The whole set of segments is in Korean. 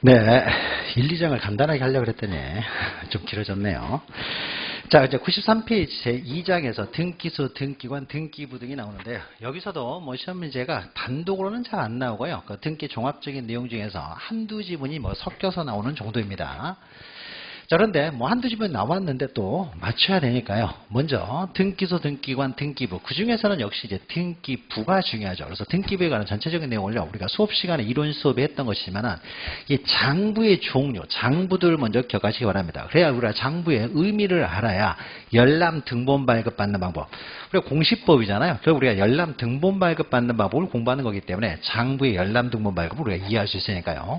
네, 1, 2장을 간단하게 하려고 그랬더니 좀 길어졌네요. 자, 이제 93페이지 제2장에서 등기소, 등기관, 등기부 등이 나오는데요. 여기서도 뭐 시험 문제가 단독으로는 잘 안 나오고요. 그 등기 종합적인 내용 중에서 한두 지문이 뭐 섞여서 나오는 정도입니다. 자, 그런데 뭐 한두 지문 나왔는데 또 맞춰야 되니까요. 먼저 등기소, 등기관, 등기부. 그 중에서는 역시 이제 등기부가 중요하죠. 그래서 등기부에 관한 전체적인 내용을 우리가 수업 시간에 이론 수업에 했던 것이지만은 이 장부의 종류, 장부들 먼저 기억하시기 바랍니다. 그래야 우리가 장부의 의미를 알아야 열람 등본 발급 받는 방법. 우리가 공시법이잖아요. 그래서 우리가 열람 등본 발급 받는 방법을 공부하는 거기 때문에 장부의 열람 등본 발급을 우리가 이해할 수 있으니까요.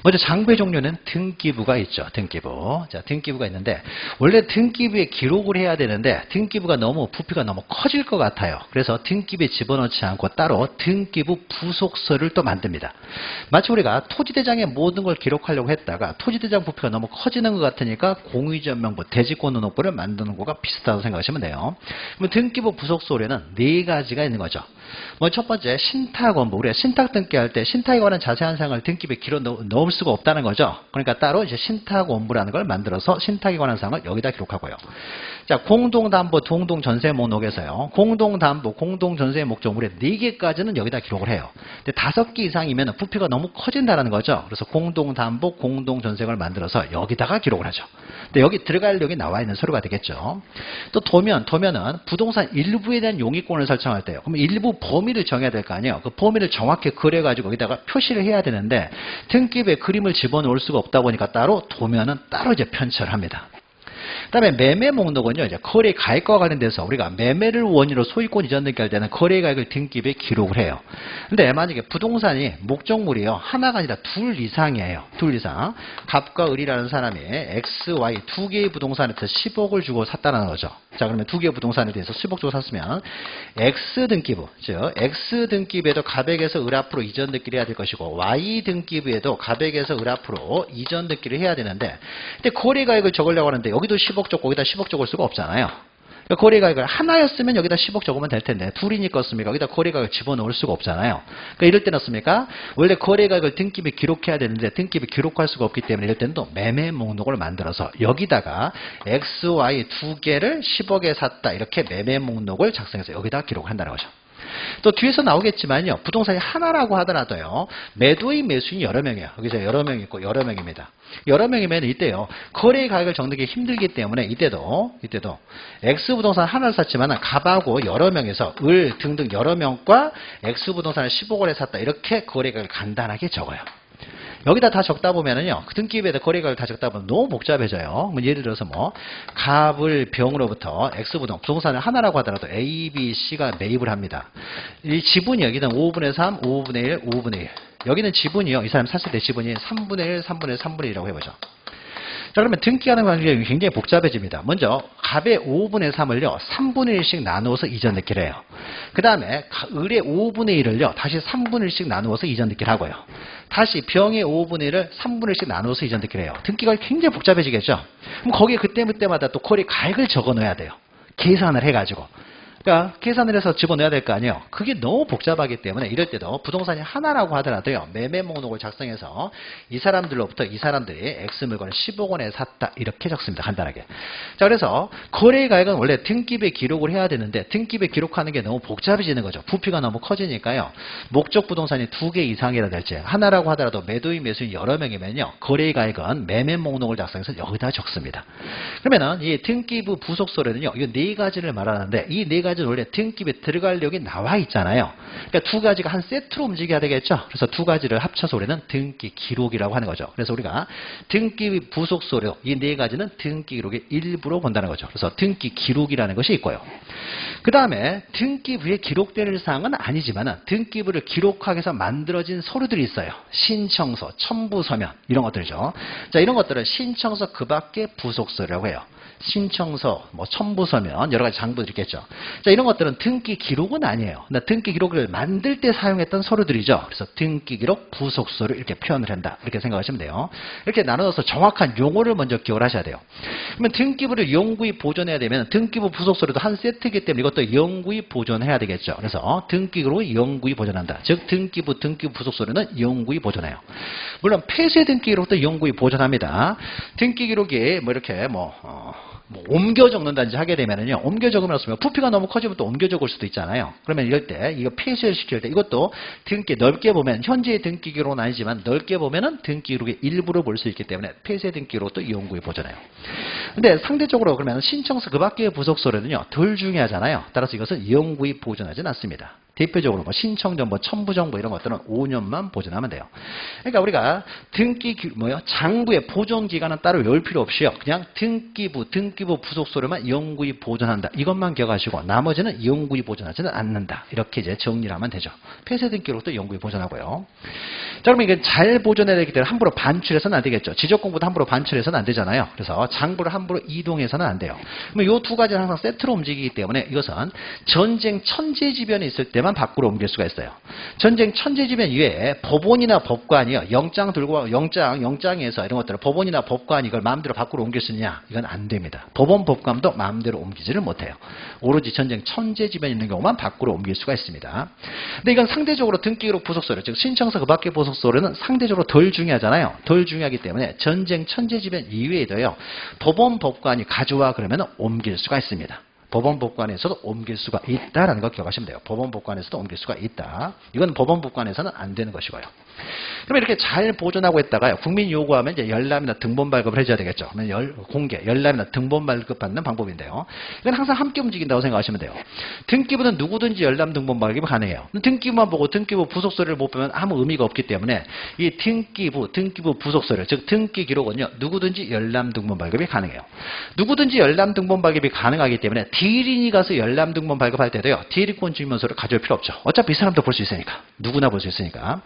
먼저 장부의 종류는 등기부가 있죠. 등기부. 자, 등기부가 있는데 원래 등기부에 기록을 해야 되는데 등기부가 너무 부피가 너무 커질 것 같아요. 그래서 등기부에 집어넣지 않고 따로 등기부 부속서를 또 만듭니다. 마치 우리가 토지대장에 모든 걸 기록하려고 했다가 토지대장 부피가 너무 커지는 것 같으니까 공유전명부, 대지권등록부를 만드는 거가 비슷하다고 생각하시면 돼요. 그러면 등기부 부속서에는 네 가지가 있는 거죠. 뭐 첫 번째 신탁원부. 우리가 신탁 등기할 때 신탁에 관한 자세한 사항을 등기부에 기록 넣을 수가 없다는 거죠. 그러니까 따로 이제 신탁원부라는 걸 만들어서 신탁에 관한 사항을 여기다 기록하고요. 자, 공동담보, 동동전세 목록에서요. 공동담보, 공동전세의 목적 우리 4개까지는 여기다 기록을 해요. 근데 5개 이상이면 부피가 너무 커진다는 거죠. 그래서 공동담보, 공동전세를 만들어서 여기다가 기록을 하죠. 근데 여기 들어갈 내용이 나와 있는 서류가 되겠죠. 또 도면은 부동산 일부에 대한 용의권을 설정할 때요. 그럼 일부 범위를 정해야 될 거 아니에요. 그 범위를 정확히 그려가지고 여기다가 표시를 해야 되는데 등기부에 그림을 집어넣을 수가 없다 보니까 따로 도면은 따로 이제 편철합니다. 그다음에 매매 목록은요, 이제 거래 가액과 관련돼서 우리가 매매를 원인으로 소유권 이전 등기할 때는 거래 가액을 등기부에 기록을 해요. 근데 만약에 부동산이 목적물이요, 하나가 아니라 둘 이상이에요. 둘 이상. 갑과 을이라는 사람이 X, Y 두 개의 부동산에서 10억을 주고 샀다는 거죠. 자, 그러면 두 개의 부동산에 대해서 10억 주고 샀으면 X 등기부, 즉 X 등기부에도 갑에게서 을 앞으로 이전 등기를 해야 될 것이고 Y 등기부에도 갑에게서 을 앞으로 이전 등기를 해야 되는데 근데 거래 가액을 적으려고 하는데 여기도 10억 적고 여기다 10억 적을 수가 없잖아요. 그러니까 거래 가액을 하나였으면 여기다 10억 적으면 될 텐데 둘이니까 습니까 여기다 거래 가액을 집어넣을 수가 없잖아요. 그러니까 이럴 때는 어떻습니까? 원래 거래 가액을 등기부에 기록해야 되는데 등기부에 기록할 수가 없기 때문에 이럴 때는 또 매매 목록을 만들어서 여기다가 X, Y 두 개를 10억에 샀다 이렇게 매매 목록을 작성해서 여기다 기록한다는 거죠. 또 뒤에서 나오겠지만요. 부동산이 하나라고 하더라도요. 매도인 매수인이 여러 명이에요. 여기서 여러 명 있고 여러 명입니다. 여러 명이면 이때요. 거래 가격을 적는 게 힘들기 때문에 이때도 X 부동산 하나를 샀지만 갑하고 여러 명에서 을 등등 여러 명과 X 부동산을 10억원에 샀다. 이렇게 거래 가격을 간단하게 적어요. 여기다 다 적다 보면은요, 그 등기부에다 거래가를 다 적다 보면 너무 복잡해져요. 뭐 예를 들어서 뭐, 갑을 병으로부터 부동산을 하나라고 하더라도 A, B, C가 매입을 합니다. 이 지분이 여기는 5분의 3, 5분의 1, 5분의 1. 여기는 지분이요, 이 사람 샀을 때 지분이 3분의 1, 3분의 1, 3분의 1이라고 해보죠. 자, 그러면 등기하는 관계가 굉장히 복잡해집니다. 먼저 갑의 5분의 3을요 3분의 1씩 나누어서 이전 등기를 해요. 그 다음에 을의 5분의 1을요 다시 3분의 1씩 나누어서 이전 등기를 하고요. 다시 병의 5분의 1을 3분의 1씩 나누어서 이전 등기를 해요. 등기가 굉장히 복잡해지겠죠. 그럼 거기에 그때마다 또 거래 가액을 적어 넣어야 돼요. 계산을 해가지고. 그러니까 계산을 해서 집어넣어야 될 거 아니에요. 그게 너무 복잡하기 때문에 이럴 때도 부동산이 하나라고 하더라도요. 매매 목록을 작성해서 이 사람들로부터 이 사람들이 X 물건을 10억원에 샀다. 이렇게 적습니다. 간단하게. 자, 그래서 거래 가액은 원래 등기부에 기록을 해야 되는데 등기부에 기록하는 게 너무 복잡해지는 거죠. 부피가 너무 커지니까요. 목적 부동산이 2개 이상이라 될지 하나라고 하더라도 매도인 매수인 여러 명이면요. 거래 가액은 매매 목록을 작성해서 여기다 적습니다. 그러면은 이 등기부 부속서에는요. 이 네 가지를 말하는데 이 네 가지는 원래 등기부에 들어갈 내용이 나와 있잖아요. 그러니까 두 가지가 한 세트로 움직여야 되겠죠. 그래서 두 가지를 합쳐서 우리는 등기 기록이라고 하는 거죠. 그래서 우리가 등기 부속서류 이 네 가지는 등기 기록의 일부로 본다는 거죠. 그래서 등기 기록이라는 것이 있고요. 그 다음에 등기부에 기록될 사항은 아니지만 등기부를 기록하기 위해서 만들어진 서류들이 있어요. 신청서, 첨부서면 이런 것들이죠. 자, 이런 것들은 신청서 그 밖에 부속서류라고 해요. 신청서, 뭐 첨부서면 여러 가지 장부들이 있겠죠. 자, 이런 것들은 등기 기록은 아니에요. 등기 기록을 만들 때 사용했던 서류들이죠. 그래서 등기 기록 부속서를 이렇게 표현을 한다. 이렇게 생각하시면 돼요. 이렇게 나눠서 정확한 용어를 먼저 기억을 하셔야 돼요. 그러면 등기부를 영구히 보존해야 되면 등기부 부속서류도 한 세트이기 때문에 이것도 영구히 보존해야 되겠죠. 그래서 등기 기록을 영구히 보존한다. 즉 등기부 부속서류는 영구히 보존해요. 물론 폐쇄 등기 기록도 영구히 보존합니다. 등기 기록이 뭐 이렇게 옮겨 적는다든지 하게 되면은요, 옮겨 적으면 어떻습니까? 부피가 너무 커지면 또 옮겨 적을 수도 있잖아요. 그러면 이럴 때, 이거 폐쇄를 시킬 때, 이것도 등기, 넓게 보면, 현재의 등기 기록은 아니지만, 넓게 보면은 등기 기록의 일부를 볼 수 있기 때문에, 폐쇄 등기 기록도 영구히 보존해요. 근데 상대적으로 그러면 신청서 그 밖의 부속서류는요, 덜 중요하잖아요. 따라서 이것은 영구히 보존하진 않습니다. 대표적으로 신청정보, 첨부정보 이런 것들은 5년만 보존하면 돼요. 그러니까 우리가 장부의 보존기간은 따로 외울 필요 없이요. 그냥 등기부 부속서류만 영구히 보존한다. 이것만 기억하시고 나머지는 영구히 보존하지는 않는다. 이렇게 이제 정리를 하면 되죠. 폐쇄 등기록도 영구히 보존하고요. 자, 그러면 이게 잘 보존해야 되기 때문에 함부로 반출해서는 안 되겠죠. 지적공부도 함부로 반출해서는 안 되잖아요. 그래서 장부를 함부로 이동해서는 안 돼요. 그러면 이 두 가지는 항상 세트로 움직이기 때문에 이것은 전쟁 천재지변이 있을 때만 밖으로 옮길 수가 있어요. 전쟁 천재지변 이외에 법원이나 법관이요. 영장 들고 영장에서 이런 것들을 법원이나 법관이 이걸 마음대로 밖으로 옮길 수 있냐? 이건 안 됩니다. 법원 법관도 마음대로 옮기지를 못해요. 오로지 전쟁 천재지변이 있는 경우만 밖으로 옮길 수가 있습니다. 근데 이건 상대적으로 등기기록 부속서류, 즉 신청서 그 밖의 부속서류는 상대적으로 덜 중요하잖아요. 덜 중요하기 때문에 전쟁 천재지변 이외에도요. 법원 법관이 가져와 그러면 옮길 수가 있습니다. 법원 법관에서도 옮길 수가 있다라는 거 기억하시면 돼요. 법원 법관에서도 옮길 수가 있다. 이건 법원 법관에서는 안 되는 것이고요. 그럼 이렇게 잘 보존하고 있다가요. 국민이 요구하면 이제 열람이나 등본 발급을 해줘야 되겠죠. 그러면 공개, 열람이나 등본 발급 받는 방법인데요. 이건 항상 함께 움직인다고 생각하시면 돼요. 등기부는 누구든지 열람 등본 발급이 가능해요. 등기부만 보고 등기부 부속서류를 못 보면 아무 의미가 없기 때문에 이 등기부 부속서류, 즉 등기 기록은요. 누구든지 열람 등본 발급이 가능해요. 누구든지 열람 등본 발급이 가능하기 때문에 대리인이 가서 열람 등본 발급할 때도요. 대리권 증명서를 가져올 필요 없죠. 어차피 이 사람도 볼 수 있으니까. 누구나 볼 수 있으니까.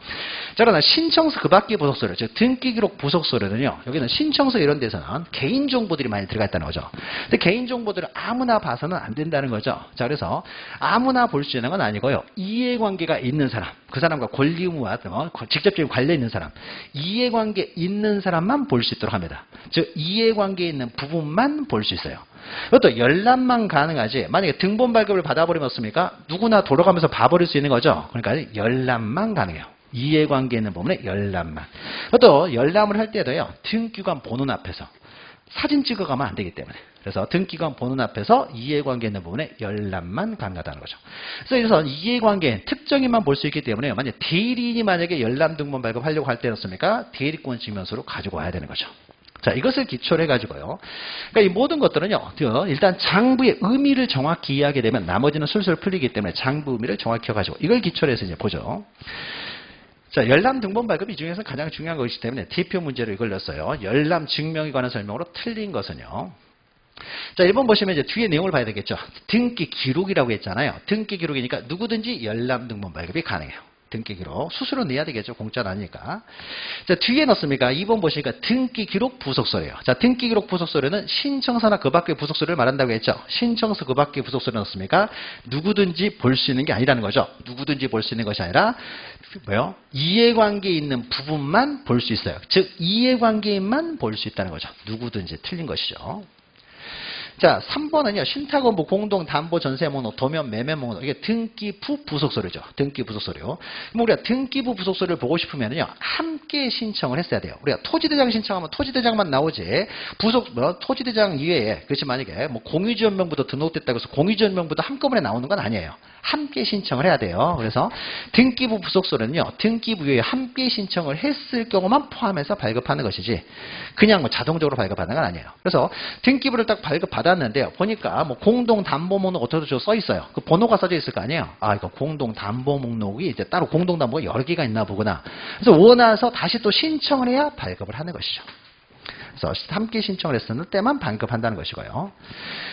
자, 그러나 신청서 그 밖의 부속서류, 즉 등기기록 부속서류는요. 여기는 신청서 이런 데서는 개인정보들이 많이 들어가 있다는 거죠. 근데 개인정보들을 아무나 봐서는 안 된다는 거죠. 자, 그래서 아무나 볼 수 있는 건 아니고요. 이해관계가 있는 사람, 그 사람과 권리 의무와 직접적인 관련 있는 사람, 이해관계 있는 사람만 볼 수 있도록 합니다. 즉 이해관계 있는 부분만 볼 수 있어요. 그것도 열람만 가능하지. 만약에 등본 발급을 받아버리면 어떻습니까? 누구나 돌아가면서 봐버릴 수 있는 거죠. 그러니까 열람만 가능해요. 이해관계 있는 부분에 열람만. 또 열람을 할 때도요. 등기관 본원 앞에서 사진 찍어가면 안 되기 때문에. 그래서 등기관 본원 앞에서 이해관계 있는 부분에 열람만 가능하다는 거죠. 그래서 이해관계 특정인만 볼 수 있기 때문에 만약 대리인이 만약에 열람 등본 발급하려고 할 때였습니까? 대리권 증명서로 가지고 와야 되는 거죠. 자, 이것을 기초로 해가지고요. 그러니까 이 모든 것들은요, 일단 장부의 의미를 정확히 이해하게 되면 나머지는 술술 풀리기 때문에 장부 의미를 정확히 해가지고 이걸 기초로 해서 이제 보죠. 자, 열람 등본 발급 이 중에서 가장 중요한 것이기 때문에 대표 문제를 이걸 넣었어요. 열람 증명에 관한 설명으로 틀린 것은요. 자, 1번 보시면 이제 뒤에 내용을 봐야 되겠죠. 등기 기록이라고 했잖아요. 등기 기록이니까 누구든지 열람 등본 발급이 가능해요. 등기 기록. 수수료 내야 되겠죠. 공짜는 아니니까. 자, 뒤에 넣습니까? 2번 보시니까 등기 기록 부속서류예요. 자, 등기 기록 부속서류는 신청서나 그 밖의 부속서류를 말한다고 했죠. 신청서 그 밖의 부속서류 넣습니까? 누구든지 볼 수 있는 게 아니라는 거죠. 누구든지 볼 수 있는 것이 아니라 뭐요? 이해관계에 있는 부분만 볼 수 있어요. 즉 이해관계인만 볼 수 있다는 거죠. 누구든지 틀린 것이죠. 자, 3번은요. 신탁원부, 공동담보, 전세목록, 도면, 매매목록. 이게 등기부 부속서류죠. 등기부 부속서류. 그럼 우리가 등기부 부속서류를 보고 싶으면요. 함께 신청을 했어야 돼요. 우리가 토지대장 신청하면 토지대장만 나오지. 토지대장 이외에, 그렇지 만약에 공유지원명부도 등록됐다고 해서 공유지원명부도 한꺼번에 나오는 건 아니에요. 함께 신청을 해야 돼요. 그래서 등기부 부속서류는요. 등기부 외에 함께 신청을 했을 경우만 포함해서 발급하는 것이지 그냥 자동적으로 발급하는 건 아니에요. 그래서 등기부를 딱 발급받았는데요. 보니까 공동담보목록 어쩌고 써 있어요. 그 번호가 써져 있을 거 아니에요. 아, 이거 공동담보목록이 이제 따로 공동담보가 여러 개가 있나 보구나. 그래서 원해서 다시 또 신청을 해야 발급을 하는 것이죠. 그래서 함께 신청을 했을 때만 발급한다는 것이고요.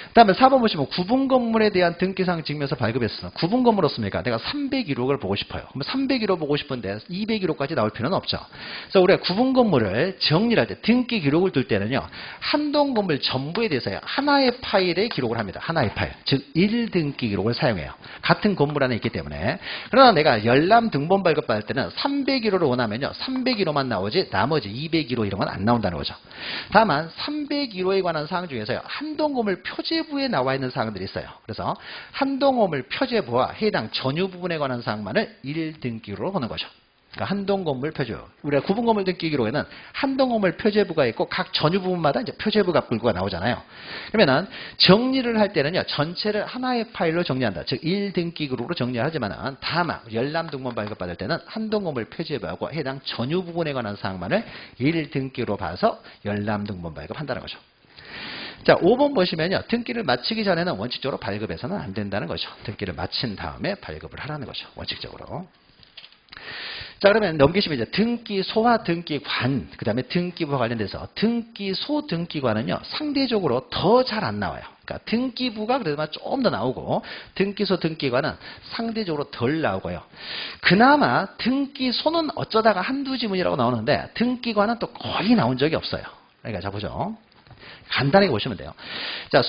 그 다음에 4번 보시면 구분 건물에 대한 등기사항 증명서 발급했어. 구분 건물이었습니까? 내가 301호를 보고 싶어요. 그럼 301호 보고 싶은데 201호까지 나올 필요는 없죠. 그래서 우리가 구분 건물을 정리할 때 등기 기록을 둘 때는요. 한동 건물 전부에 대해서 하나의 파일에 기록을 합니다. 하나의 파일. 즉 1등기 기록을 사용해요. 같은 건물 안에 있기 때문에. 그러나 내가 열람 등본 발급받을 때는 301호를 원하면요. 301호만 나오지 나머지 201호 이런 건 안 나온다는 거죠. 다만 301호에 관한 사항 중에서요. 한동 건물 표제부에 나와 있는 사항들이 있어요. 그래서 한동 건물 표제부와 해당 전유 부분에 관한 사항만을 1등기로 보는 거죠. 그러니까 한동 건물 표제부. 우리가 구분 건물 등기 기록에는 한동 건물 표제부가 있고 각 전유 부분마다 이제 표제부가 불구가 나오잖아요. 그러면은 정리를 할 때는요. 전체를 하나의 파일로 정리한다. 즉 1등기 기록으로 정리를 하지만은 다만 열람 등본 발급받을 때는 한동 건물 표제부하고 해당 전유 부분에 관한 사항만을 1등기로 봐서 열람 등본 발급한다는 거죠. 자, 5번 보시면요. 등기를 마치기 전에는 원칙적으로 발급해서는 안 된다는 거죠. 등기를 마친 다음에 발급을 하라는 거죠. 원칙적으로. 자, 그러면 넘기시면 이제 등기소와 등기관, 그 다음에 등기부와 관련돼서 등기소, 등기관은요, 상대적으로 더 잘 안 나와요. 그러니까 등기부가 그래도 좀 더 나오고, 등기소, 등기관은 상대적으로 덜 나오고요. 그나마 등기소는 어쩌다가 한두 지문이라고 나오는데, 등기관은 또 거의 나온 적이 없어요. 그러니까 자, 보죠. 간단하게 보시면 돼요. 자,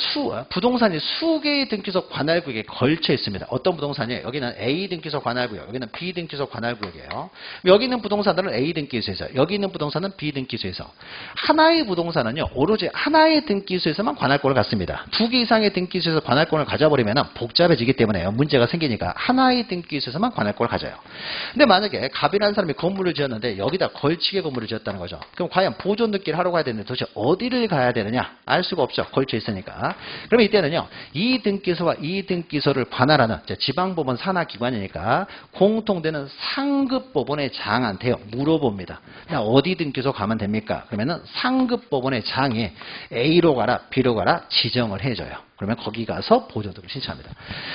부동산이 수개의 등기소 관할구역에 걸쳐 있습니다. 어떤 부동산이에요? 여기는 A 등기소 관할구역, 여기는 B 등기소 관할구역이에요. 여기 있는 부동산들은 A 등기소에서, 여기 있는 부동산은 B 등기소에서. 하나의 부동산은요, 오로지 하나의 등기소에서만 관할권을 갖습니다. 2개 이상의 등기소에서 관할권을 가져버리면 복잡해지기 때문에 문제가 생기니까 하나의 등기소에서만 관할권을 가져요. 근데 만약에 갑이라는 사람이 건물을 지었는데 여기다 걸치게 건물을 지었다는 거죠. 그럼 과연 보존 등기를 하러 가야 되는데 도대체 어디를 가야 되느냐? 알 수가 없죠. 걸쳐 있으니까. 그러면 이때는요. 이 등기소와 이 등기소를 관할하는 지방법원 산하기관이니까 공통되는 상급법원의 장한테요. 물어봅니다. 어디 등기소 가면 됩니까? 그러면은 상급법원의 장이 A로 가라 B로 가라 지정을 해줘요. 그러면 거기 가서 보존등을 신청합니다.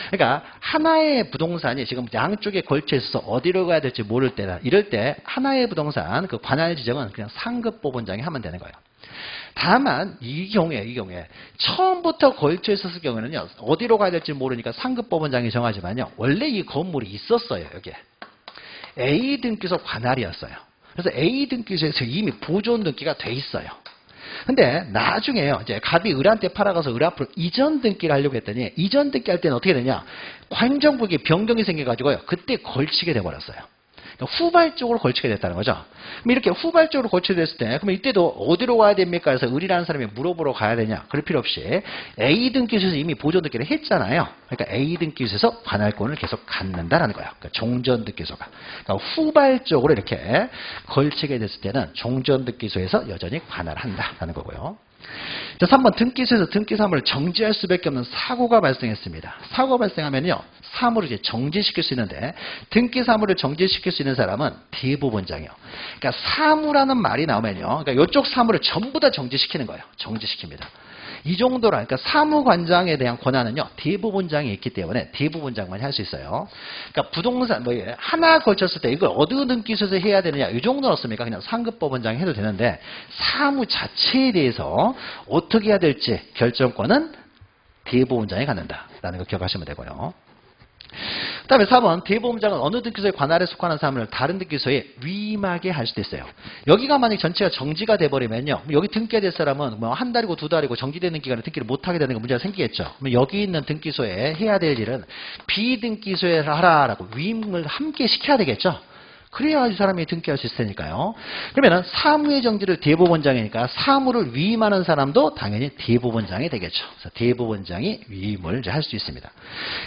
그러니까 하나의 부동산이 지금 양쪽에 걸쳐 있어서 어디로 가야 될지 모를 때나 이럴 때 하나의 부동산 그 관할 지정은 그냥 상급법원장이 하면 되는 거예요. 다만 이 경우에 처음부터 걸쳐 있었을 경우에는요. 어디로 가야 될지 모르니까 상급법원장이 정하지만요. 원래 이 건물이 있었어요. 여기에. A 등기소 관할이었어요. 그래서 A 등기소에서 이미 보존 등기가 돼 있어요. 근데 나중에요. 이제 갑이 을한테 팔아가서 을 앞으로 이전 등기를 하려고 했더니 이전 등기 할 때는 어떻게 되냐? 관정부에 변경이 생겨가지고요. 그때 걸치게 돼버렸어요. 후발적으로 걸치게 됐다는 거죠. 그럼 이렇게 후발적으로 걸치게 됐을 때, 그러면 이때도 어디로 가야 됩니까? 그래서 을이라는 사람이 물어보러 가야 되냐? 그럴 필요 없이 A 등기소에서 이미 보존 등기를 했잖아요. 그러니까 A 등기소에서 관할권을 계속 갖는다라는 거예요. 그러니까 종전 등기소가. 그러니까 후발적으로 이렇게 걸치게 됐을 때는 종전 등기소에서 여전히 관할한다라는 거고요. 자, 3번 등기소에서 등기사무를 정지할 수밖에 없는 사고가 발생했습니다. 사고가 발생하면요. 사무를 이제 정지시킬 수 있는데 등기사무를 정지시킬 수 있는 사람은 대법원장이요. 그러니까 사무라는 말이 나오면요. 그러니까 이쪽 사무를 전부 다 정지시키는 거예요. 정지시킵니다. 이 정도라, 그러니까 사무관장에 대한 권한은요, 대법원장이 있기 때문에 대법원장만이 할 수 있어요. 그러니까 부동산, 하나 걸쳤을 때 이걸 어느 등기소에서 해야 되느냐, 이 정도는 없습니까? 그냥 상급법원장이 해도 되는데, 사무 자체에 대해서 어떻게 해야 될지 결정권은 대법원장이 갖는다라는 거 기억하시면 되고요. 그 다음에 4번 대법원장은 어느 등기소에 관할에 속하는 사람을 다른 등기소에 위임하게 할 수도 있어요. 여기가 만약 전체가 정지가 돼버리면요. 여기 등기가 될 사람은 뭐 한 달이고 두 달이고 정지되는 기간에 등기를 못하게 되는 거 문제가 생기겠죠. 그럼 여기 있는 등기소에 해야 될 일은 비등기소에 하라라고 위임을 함께 시켜야 되겠죠. 그래야 이 사람이 등기할 수 있을 테니까요. 그러면 사무의 정지를 대법원장이니까 사무를 위임하는 사람도 당연히 대법원장이 되겠죠. 그래서 대법원장이 위임을 할 수 있습니다.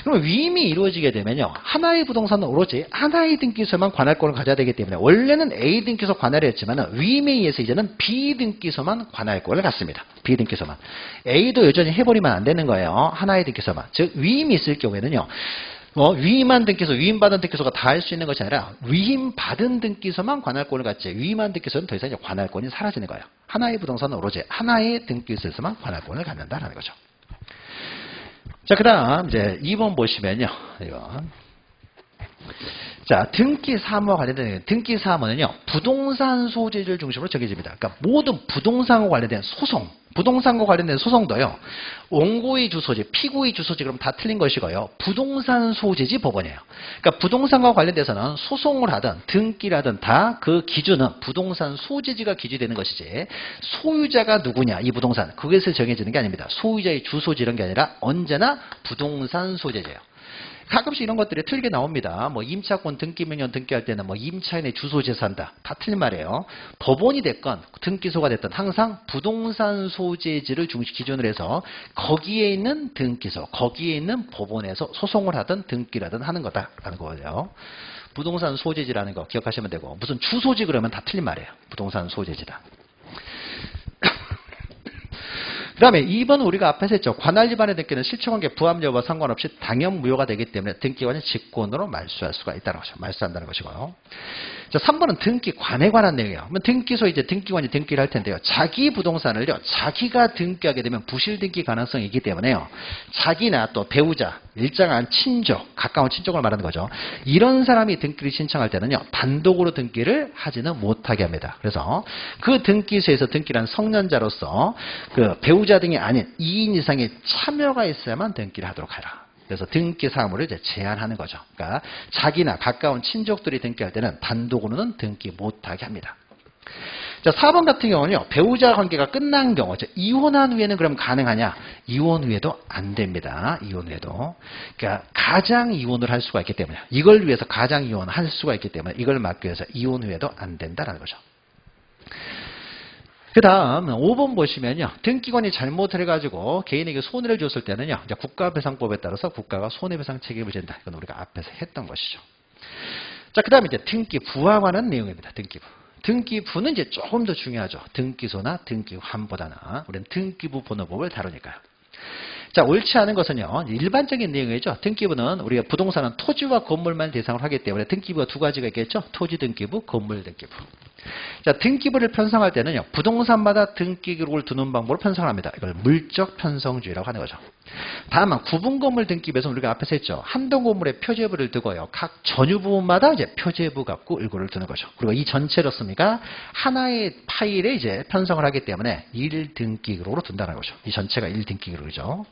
그러면 위임이 이루어지게 되면요. 하나의 부동산은 오로지 하나의 등기소만 관할권을 가져야 되기 때문에 원래는 A 등기소 관할이었지만 위임에 의해서 이제는 B 등기소만 관할권을 갖습니다. B 등기소만. A도 여전히 해버리면 안 되는 거예요. 하나의 등기소만. 즉 위임이 있을 경우에는요. 위임한 등기소, 위임받은 등기소가 다 할 수 있는 것이 아니라 위임받은 등기소만 관할권을 갖지 위임한 등기소는 더 이상 이제 관할권이 사라지는 거예요. 하나의 부동산은 오로지 하나의 등기소에서만 관할권을 갖는다라는 거죠. 자, 그 다음 이제 2번 보시면요. 이거. 자, 등기 사무와 관련된 등기 사무는요, 부동산 소재를 중심으로 정해집니다. 그러니까 모든 부동산과 관련된 소송, 부동산과 관련된 소송도요, 원고의 주소지, 피고의 주소지 그럼 다 틀린 것이고요. 부동산 소재지 법원이에요. 그러니까 부동산과 관련돼서는 소송을 하든 등기를 하든 다 그 기준은 부동산 소재지가 기준이 되는 것이지 소유자가 누구냐 이 부동산 그것을 정해지는 게 아닙니다. 소유자의 주소지 이런 게 아니라 언제나 부동산 소재지예요. 가끔씩 이런 것들이 틀리게 나옵니다. 뭐 임차권 등기명령 등기할 때는 뭐 임차인의 주소지에 산다. 다 틀린 말이에요. 법원이 됐건 등기소가 됐든 항상 부동산 소재지를 기준으로 해서 거기에 있는 등기소, 거기에 있는 법원에서 소송을 하든 등기를 하든 하는 거다라는 거예요. 부동산 소재지라는 거 기억하시면 되고 무슨 주소지 그러면 다 틀린 말이에요. 부동산 소재지다. 그 다음에 2번 우리가 앞에서 했죠. 관할 위반의 등기는 실체관계 부합 여부와 상관없이 당연 무효가 되기 때문에 등기관이 직권으로 말소할 수가 있다는 것이죠. 말소한다는 것이고요. 자, 3번은 등기관에 관한 내용이에요. 그러면 등기소 이제 등기관이 등기를 할 텐데요. 자기 부동산을요, 자기가 등기하게 되면 부실 등기 가능성이 있기 때문에요. 자기나 또 배우자, 일정한 친족, 가까운 친족을 말하는 거죠. 이런 사람이 등기를 신청할 때는요, 단독으로 등기를 하지는 못하게 합니다. 그래서 그 등기소에서 등기를 한 성년자로서 그 배우자 등이 아닌 2인 이상의 참여가 있어야만 등기를 하도록 하라. 그래서 등기 사무를 이제 제한하는 거죠. 그러니까 자기나 가까운 친족들이 등기할 때는 단독으로는 등기 못하게 합니다. 자, 4번 같은 경우는요, 배우자 관계가 끝난 경우, 이혼한 후에는 그럼 가능하냐? 이혼 후에도 안 됩니다. 이혼 후에도. 그러니까 가장 이혼을 할 수가 있기 때문에, 이걸 위해서 가장 이혼을 할 수가 있기 때문에 이걸 막기 위해서 이혼 후에도 안 된다라는 거죠. 그 다음 5번 보시면요. 등기관이 잘못을 해가지고 개인에게 손해를 줬을 때는요. 이제 국가배상법에 따라서 국가가 손해배상 책임을 진다. 이건 우리가 앞에서 했던 것이죠. 자, 그 다음에 이제 등기부와 관한 내용입니다. 등기부. 등기부는 이제 조금 더 중요하죠. 등기소나 등기환보다는. 우리는 등기부 번호법을 다루니까요. 자, 옳지 않은 것은요, 일반적인 내용이죠. 등기부는 우리가 부동산은 토지와 건물만 대상으로 하기 때문에 등기부가 두 가지가 있겠죠. 토지 등기부, 건물 등기부. 자, 등기부를 편성할 때는요, 부동산마다 등기 기록을 두는 방법으로 편성을 합니다. 이걸 물적 편성주의라고 하는 거죠. 다만 구분 건물 등기부에서 우리가 앞에서 했죠. 한동 건물에 표제부를 두고요. 각 전유 부분마다 이제 표제부 갖고 일고를 두는 거죠. 그리고 이 전체로 씁니까? 하나의 파일에 이제 편성을 하기 때문에 1등기 기록으로 둔다는 거죠. 이 전체가 1등기 기록이죠.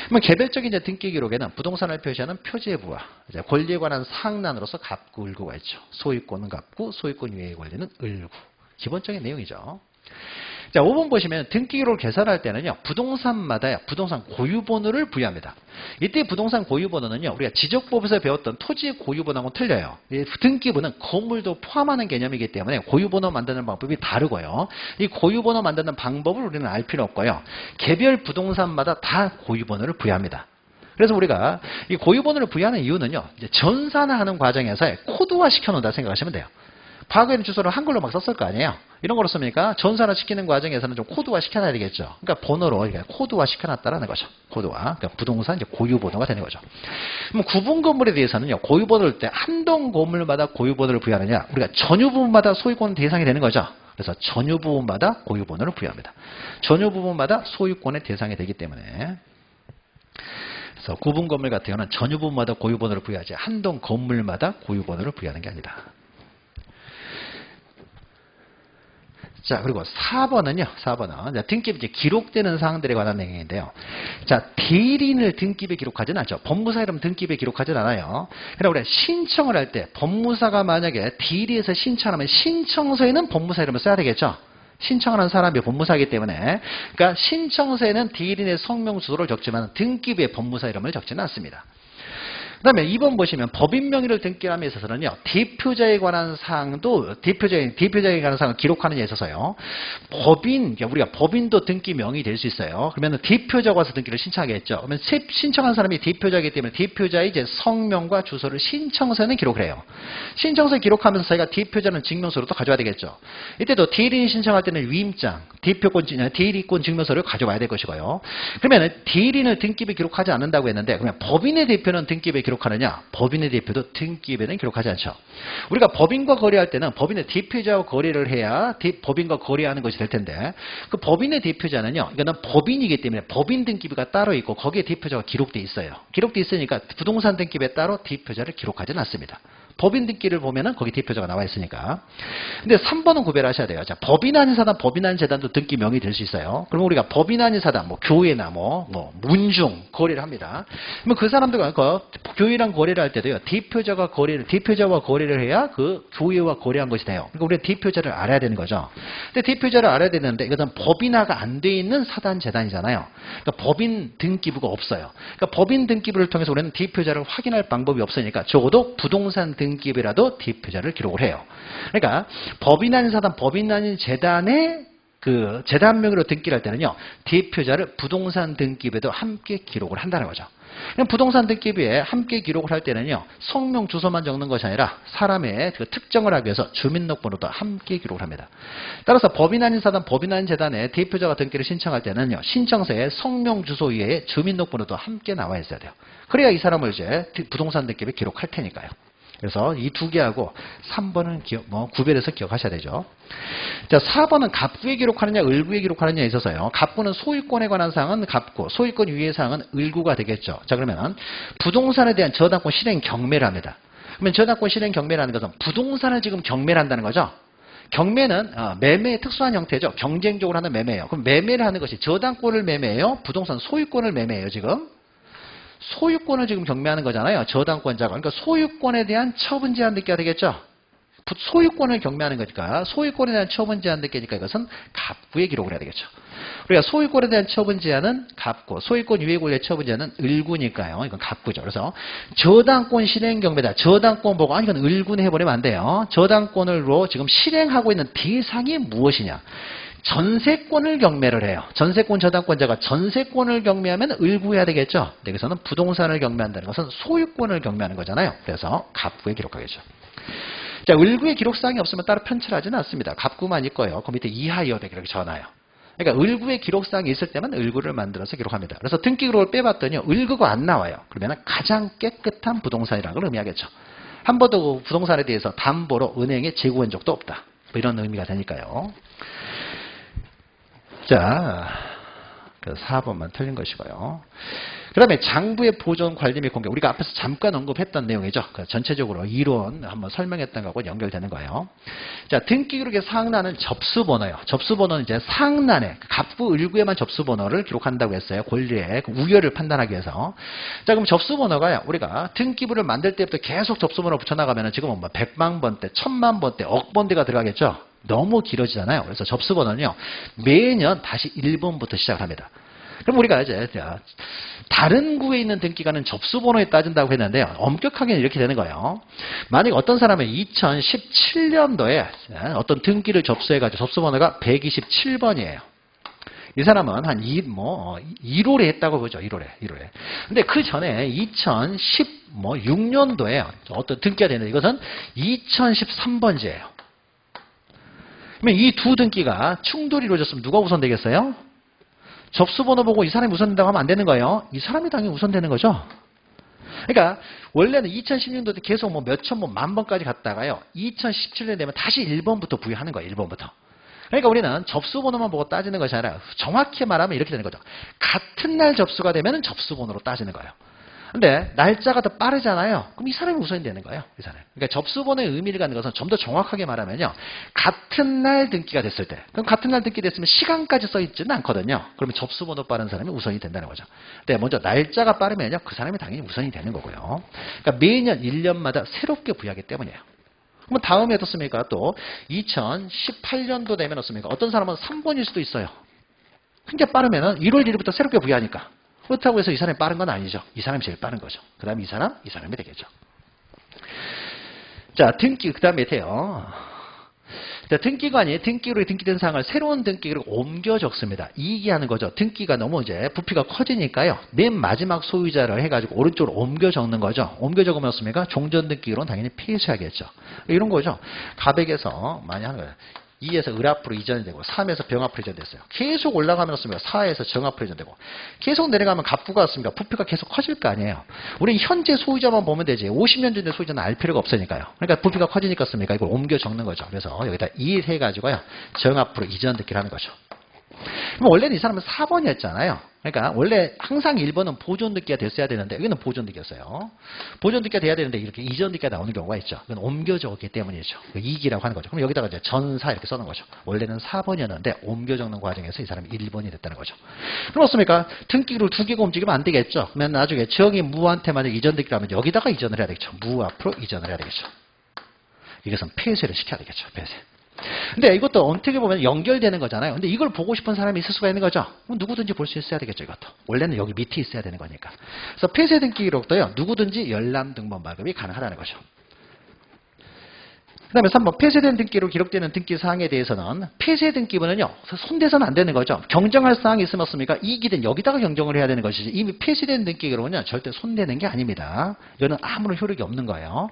그러면 개별적인 이제 등기 기록에는 부동산을 표시하는 표제부와 이제 권리에 관한 상란으로서 갑구, 을구가 있죠. 소유권은 갑구, 소유권 이외의 권리는 을구. 기본적인 내용이죠. 자, 5번 보시면 등기 기록을 계산할 때는요, 부동산마다 부동산 고유번호를 부여합니다. 이때 부동산 고유번호는요, 우리가 지적법에서 배웠던 토지 고유번호하고는 틀려요. 등기부는 건물도 포함하는 개념이기 때문에 고유번호 만드는 방법이 다르고요. 이 고유번호 만드는 방법을 우리는 알 필요 없고요. 개별 부동산마다 다 고유번호를 부여합니다. 그래서 우리가 이 고유번호를 부여하는 이유는요, 이제 전산화하는 과정에서 코드화 시켜놓는다 생각하시면 돼요. 과거에는 주소를 한글로 막 썼을 거 아니에요. 이런 거로 씁니까? 전산화 시키는 과정에서는 좀 코드화 시켜놔야 되겠죠. 그러니까 번호로 코드화 시켜놨다라는 거죠. 코드화. 그러니까 부동산 이제 고유번호가 되는 거죠. 그럼 구분 건물에 대해서는요, 고유번호를 때 한동 건물마다 고유번호를 부여하느냐, 우리가 전유 부분마다 소유권 대상이 되는 거죠. 그래서 전유 부분마다 고유번호를 부여합니다. 전유 부분마다 소유권의 대상이 되기 때문에. 그래서 구분 건물 같은 경우는 전유 부분마다 고유번호를 부여하지 한동 건물마다 고유번호를 부여하는 게 아니다. 자, 그리고 4번은요, 4번은 등기부에 기록되는 사항들에 관한 내용인데요. 자, 대리인을 등기부에 기록하지는 않죠. 법무사 이름 등기부에 기록하지는 않아요. 그러나 우리가 신청을 할 때 법무사가 만약에 대리에서 신청하면 신청서에는 법무사 이름을 써야 되겠죠. 신청하는 사람이 법무사이기 때문에. 그러니까 신청서에는 대리인의 성명 주소를 적지만 등기부에 법무사 이름을 적지는 않습니다. 그 다음에 2번 보시면 법인 명의를 등기함에 있어서는요, 대표자에 관한 사항도, 대표자에 관한 사항을 기록하는 데 있어서요, 우리가 법인도 등기 명의 될 수 있어요. 그러면 대표자가 와서 등기를 신청하겠죠. 그러면 신청한 사람이 대표자이기 때문에 대표자의 이제 성명과 주소를 신청서에는 기록을 해요. 신청서에 기록하면서 저희가 대표자는 증명서를 또 가져와야 되겠죠. 이때도 대리인 신청할 때는 위임장, 대리권 증명서를 가져와야 될 것이고요. 그러면 대리인을 등기부에 기록하지 않는다고 했는데, 그러면 법인의 대표는 등기부에 기록하느냐? 법인의 대표도 등기부에는 기록하지 않죠. 우리가 법인과 거래할 때는 법인의 대표자와 거래를 해야 법인과 거래하는 것이 될 텐데, 그 법인의 대표자는요, 이거는 법인이기 때문에 법인 등기부가 따로 있고 거기에 대표자가 기록돼 있어요. 기록돼 있으니까 부동산 등기부에 따로 대표자를 기록하지는 않습니다. 법인 등기를 보면은 거기 대표자가 나와 있으니까. 근데 3번은 구별하셔야 돼요. 자, 법인 아닌 사단, 법인 아닌 재단도 등기 명의 될 수 있어요. 그러면 우리가 법인 아닌 사단, 뭐 교회나 뭐 문중 거래를 합니다. 그러면 그 사람들과 교회랑 거래를 할 때도요. 대표자와 거래를 해야 그 교회와 거래한 것이 돼요. 그러니까 우리가 대표자를 알아야 되는 거죠. 근데 대표자를 알아야 되는데 이것은 법인화가 안 돼 있는 사단 재단이잖아요. 그러니까 법인 등기부가 없어요. 그러니까 법인 등기부를 통해서 우리는 대표자를 확인할 방법이 없으니까 적어도 부동산 등기부라도 대표자를 기록을 해요. 그러니까 법인 아닌 사단, 법인 아닌 재단의 그 재단명의로 등기를 할 때는요. 대표자를 부동산 등기부에도 함께 기록을 한다는 거죠. 그럼 부동산 등기부에 함께 기록을 할 때는요. 성명, 주소만 적는 것이 아니라 사람의 그 특정을 하기 위해서 주민등록번호도 함께 기록을 합니다. 따라서 법인 아닌 사단, 법인 아닌 재단에 대표자가 등기를 신청할 때는요. 신청서에 성명, 주소 위에 주민등록번호도 함께 나와 있어야 돼요. 그래야 이 사람을 이제 부동산 등기부에 기록할 테니까요. 그래서 이 두 개하고 3번은 구별해서 기억하셔야 되죠. 자, 4번은 갑구에 기록하느냐, 을구에 기록하느냐에 있어서요. 갑구는 소유권에 관한 사항은 갑구, 소유권 유예 사항은 을구가 되겠죠. 자, 그러면 부동산에 대한 저당권 실행 경매를 합니다. 그러면 저당권 실행 경매라는 것은 부동산을 지금 경매를 한다는 거죠. 경매는 매매의 특수한 형태죠. 경쟁적으로 하는 매매예요. 그럼 매매를 하는 것이 저당권을 매매해요? 부동산 소유권을 매매해요, 지금? 소유권을 지금 경매하는 거잖아요. 저당권자가. 그러니까 소유권에 대한 처분 제한 등기가 되겠죠. 소유권을 경매하는 거니까 소유권에 대한 처분 제한 등기니까 이것은 갑구에 기록을 해야 되겠죠. 우리가 소유권에 대한 처분 제한은 갑구, 소유권 유예 권리의 처분 제한은 을구니까요. 이건 갑구죠. 그래서 저당권 실행 경매다. 저당권 보고 이건 을구는 해버리면 안 돼요. 저당권으로 지금 실행하고 있는 대상이 무엇이냐. 전세권을 경매를 해요. 전세권 저당권자가 전세권을 경매하면 을구해야 되겠죠. 여기서는 부동산을 경매한다는 것은 소유권을 경매하는 거잖아요. 그래서 갑구에 기록하겠죠. 자, 을구에 기록사항이 없으면 따로 편철하지는 않습니다. 갑구만 있고요. 그 밑에 이하여백 이렇게 적어놔요. 그러니까 을구에 기록사항이 있을 때만 을구를 만들어서 기록합니다. 그래서 등기 기록을 빼봤더니 을구가 안 나와요. 그러면 가장 깨끗한 부동산이라는 걸 의미하겠죠. 한 번도 그 부동산에 대해서 담보로 은행에 제고한 적도 없다. 뭐 이런 의미가 되니까요. 자, 4번만 틀린 것이고요. 그 다음에 장부의 보존, 관리 및 공개. 우리가 앞에서 잠깐 언급했던 내용이죠. 전체적으로 이론 한번 설명했던 거하고 연결되는 거예요. 자, 등기 기록의 사항란은 접수번호예요. 접수번호는 이제 사항란에, 갑구 을구에만 접수번호를 기록한다고 했어요. 권리의 우열을 판단하기 위해서. 자, 그럼 접수번호가 우리가 등기부를 만들 때부터 계속 접수번호 붙여나가면 지금은 뭐 100만 번대, 1000만 번대, 억 번대가 들어가겠죠. 너무 길어지잖아요. 그래서 접수번호는요. 매년 다시 1번부터 시작을 합니다. 그럼 우리가 이제 다른 구에 있는 등기가는 접수번호에 따진다고 했는데요. 엄격하게는 이렇게 되는 거예요. 만약 어떤 사람은 2017년도에 어떤 등기를 접수해가지고 접수번호가 127번이에요. 이 사람은 한 1월에 했다고 보죠. 1월에. 근데 그 전에 2016년도에 어떤 등기가 되는데 이것은 2013번지예요. 그러면 이 두 등기가 충돌이 이루어졌으면 누가 우선되겠어요? 접수번호 보고 이 사람이 우선된다고 하면 안 되는 거예요. 이 사람이 당연히 우선되는 거죠. 그러니까 원래는 2016년도 때 계속 뭐 몇천 번, 만 번까지 갔다가요. 2017년 되면 다시 1번부터 부여하는 거예요. 1번부터. 그러니까 우리는 접수번호만 보고 따지는 것이 아니라 정확히 말하면 이렇게 되는 거죠. 같은 날 접수가 되면 접수번호로 따지는 거예요. 근데 날짜가 더 빠르잖아요. 그럼 이 사람이 우선이 되는 거예요. 이 사람. 그러니까 접수번호의 의미를 갖는 것은 좀 더 정확하게 말하면요. 같은 날 등기가 됐을 때. 그럼 같은 날 등기 됐으면 시간까지 써 있지는 않거든요. 그러면 접수번호 빠른 사람이 우선이 된다는 거죠. 근데 먼저 날짜가 빠르면요. 그 사람이 당연히 우선이 되는 거고요. 그러니까 매년 1년마다 새롭게 부여하기 때문이에요. 그럼 다음에 어떻습니까? 또 2018년도 되면 어떻습니까? 어떤 사람은 3번일 수도 있어요. 굉장히 빠르면은 1월 1일부터 새롭게 부여하니까. 그렇다고 해서 이 사람이 빠른 건 아니죠. 이 사람이 제일 빠른 거죠. 그 다음에 이 사람이 되겠죠. 자, 등기, 그 다음에 밑에요. 자, 등기관이 등기로 등기된 사항을 새로운 등기로 옮겨 적습니다. 이익이하는 거죠. 등기가 너무 이제 부피가 커지니까요. 맨 마지막 소유자를 해가지고 오른쪽으로 옮겨 적는 거죠. 옮겨 적으면 어떻습니까? 종전 등기로는 당연히 폐쇄하겠죠. 이런 거죠. 가백에서 많이 하는 거예요. 2에서 을 앞으로 이전이 되고 3에서 병 앞으로 이전됐어요. 계속 올라가면 어떻습니까? 4에서 정 앞으로 이전되고 계속 내려가면 갑부가 어떻습니까? 부피가 계속 커질 거 아니에요. 우리는 현재 소유자만 보면 되지 50년 전의 소유자는 알 필요가 없으니까요. 그러니까 부피가 커지니까 어떻습니까? 이걸 옮겨 적는 거죠. 그래서 여기다 2 해가지고요. 정 앞으로 이전 듣기를 하는 거죠. 그럼 원래는 이 사람은 4번이었잖아요. 그러니까 원래 항상 1번은 보존 등기가 됐어야 되는데 여기는 보존 등기였어요. 보존 등기가 돼야 되는데 이렇게 이전 등기가 나오는 경우가 있죠. 그건 옮겨 적었기 때문이죠. 이기라고 하는 거죠. 그럼 여기다가 이제 전사 이렇게 써놓은 거죠. 원래는 4번이었는데 옮겨 적는 과정에서 이 사람이 1번이 됐다는 거죠. 그렇습니까? 등기를 두 개가 움직이면 안 되겠죠. 그러면 나중에 정의 무한테 만약 이전 등기라면 여기다가 이전을 해야 되겠죠. 무 앞으로 이전을 해야 되겠죠. 이것은 폐쇄를 시켜야 되겠죠. 폐쇄. 근데 이것도 어떻게 보면 연결되는 거잖아요. 근데 이걸 보고 싶은 사람이 있을 수가 있는 거죠. 누구든지 볼 수 있어야 되겠죠. 이것도. 원래는 여기 밑에 있어야 되는 거니까. 그래서 폐쇄 등기 기록도요. 누구든지 열람 등본 발급이 가능하다는 거죠. 그 다음에 3번 폐쇄된 등기로 기록되는 등기 사항에 대해서는 폐쇄 등기부는요. 손대서는 안 되는 거죠. 경정할 사항이 있으면 습니까? 이익이든 여기다가 경정을 해야 되는 것이지 이미 폐쇄된 등기 기록은요. 절대 손대는 게 아닙니다. 이거는 아무런 효력이 없는 거예요.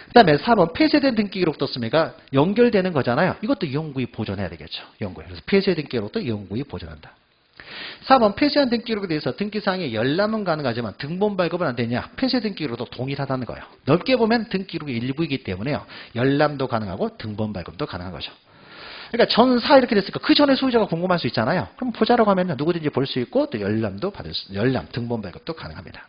그 다음에 4번 폐쇄된 등기 기록도 습니까? 연결되는 거잖아요. 이것도 이용구의 보존해야 되겠죠. 이용구의. 그래서 폐쇄된 기록도 이용구의 보존한다. 4번 폐쇄한 등기 기록에 대해서 등기사항에 열람은 가능하지만 등본 발급은 안 되냐? 폐쇄 등기 기록도 동일하다는 거예요. 넓게 보면 등기 기록의 일부이기 때문에요. 열람도 가능하고 등본 발급도 가능한 거죠. 그러니까 전사 이렇게 됐으니까 그 전에 소유자가 궁금할 수 있잖아요. 그럼 보자라고 하면 누구든지 볼 수 있고 또 열람도 받을 수, 열람, 등본 발급도 가능합니다.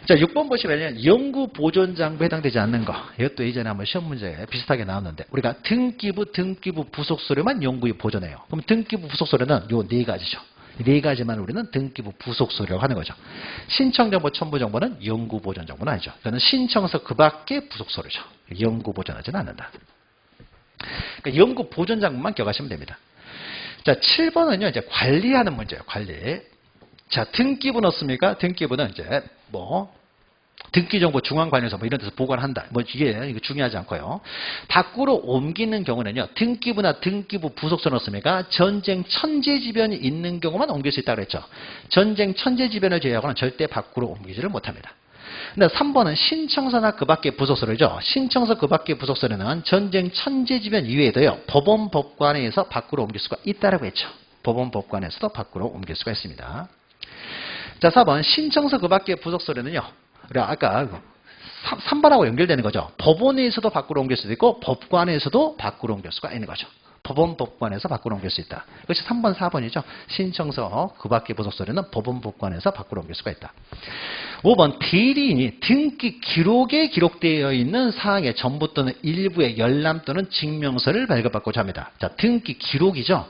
자, 6번 보시면 연구 보존 장부에 해당되지 않는 거. 이것도 이전에 한번 시험 문제에 비슷하게 나왔는데 우리가 등기부 부속 서류만 연구에 보존해요. 그럼 등기부 부속 서류는 요 네 가지죠. 네 가지만 우리는 등기부 부속 서류라고 하는 거죠. 신청 정보, 첨부 정보는 연구 보존 정보는 아니죠. 이거는 신청서 그 밖의 부속 서류죠. 연구 보존하지는 않는다. 그러니까 연구 보존 장부만 기억하시면 됩니다. 자, 7번은요, 이제 관리하는 문제예요. 관리. 자, 등기부 넣습니까? 등기부는 이제 등기정보 중앙관리소 이런 데서 보관한다. 이게 중요하지 않고요. 밖으로 옮기는 경우는요. 등기부나 등기부 부속서 넣습니까? 전쟁 천재지변이 있는 경우만 옮길 수 있다고 그랬죠. 전쟁 천재지변을 제외하고는 절대 밖으로 옮기지를 못합니다. 근데 3번은 신청서나 그 밖의 부속서류죠. 신청서 그 밖의 부속서류는 전쟁 천재지변 이외에도요. 법원 법관에서 밖으로 옮길 수가 있다라고 했죠. 법원 법관에서도 밖으로 옮길 수가 있습니다. 자, 4번 신청서 그 밖의 부속서류는요. 아까 3번하고 연결되는 거죠. 법원에서도 밖으로 옮길 수도 있고 법관에서도 밖으로 옮길 수가 있는 거죠. 법원 법관에서 밖으로 옮길 수 있다. 그것이 3번, 4번이죠. 신청서 그 밖의 부속서류는 법원 법관에서 밖으로 옮길 수가 있다. 5번 대리인이 등기 기록에 기록되어 있는 사항의 전부 또는 일부의 열람 또는 증명서를 발급받고자 합니다. 자, 등기 기록이죠.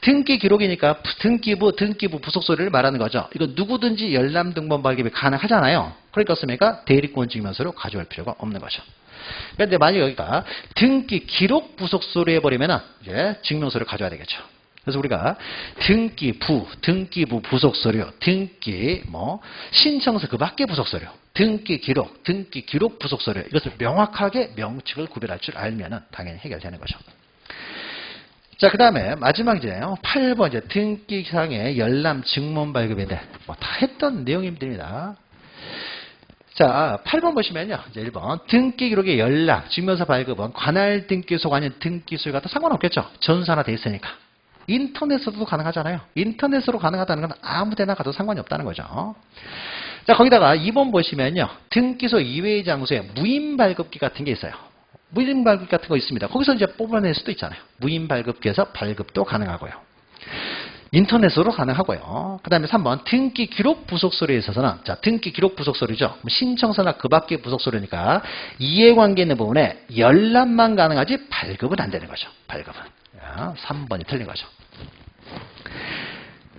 등기 기록이니까 등기부 부속서류를 말하는 거죠. 이거 누구든지 열람 등본 발급이 가능하잖아요. 그러니까 대리권 증명서로 가져올 필요가 없는 거죠. 그런데 만약 여기가 등기 기록 부속서류 해버리면 이제 증명서를 가져야 되겠죠. 그래서 우리가 등기부 부속서류, 신청서 그 밖의 부속서류, 등기 기록 부속서류 이것을 명확하게 명칭을 구별할 줄 알면은 당연히 해결되는 거죠. 자, 그 다음에 마지막 이제요. 8번 이제 등기상의 열람 증문 발급에 대해 다 했던 내용입니다. 자, 8번 보시면요. 이제 1번. 등기 기록의 열람, 증명서 발급은 관할 등기소 아닌 등기소에 가도 상관없겠죠. 전산화 돼 있으니까. 인터넷으로도 가능하잖아요. 인터넷으로 가능하다는 건 아무 데나 가도 상관이 없다는 거죠. 자, 거기다가 2번 보시면요. 등기소 이외의 장소에 무인 발급기 같은 게 있어요. 무인 발급 같은 거 있습니다. 거기서 이제 뽑아낼 수도 있잖아요. 무인 발급기에서 발급도 가능하고요. 인터넷으로 가능하고요. 그 다음에 3번 등기 기록 부속서류에 있어서는 자, 등기 기록 부속서류죠. 신청서나 그 밖의 부속서류니까 이해관계 있는 부분에 열람만 가능하지 발급은 안 되는 거죠. 발급은. 3번이 틀린 거죠.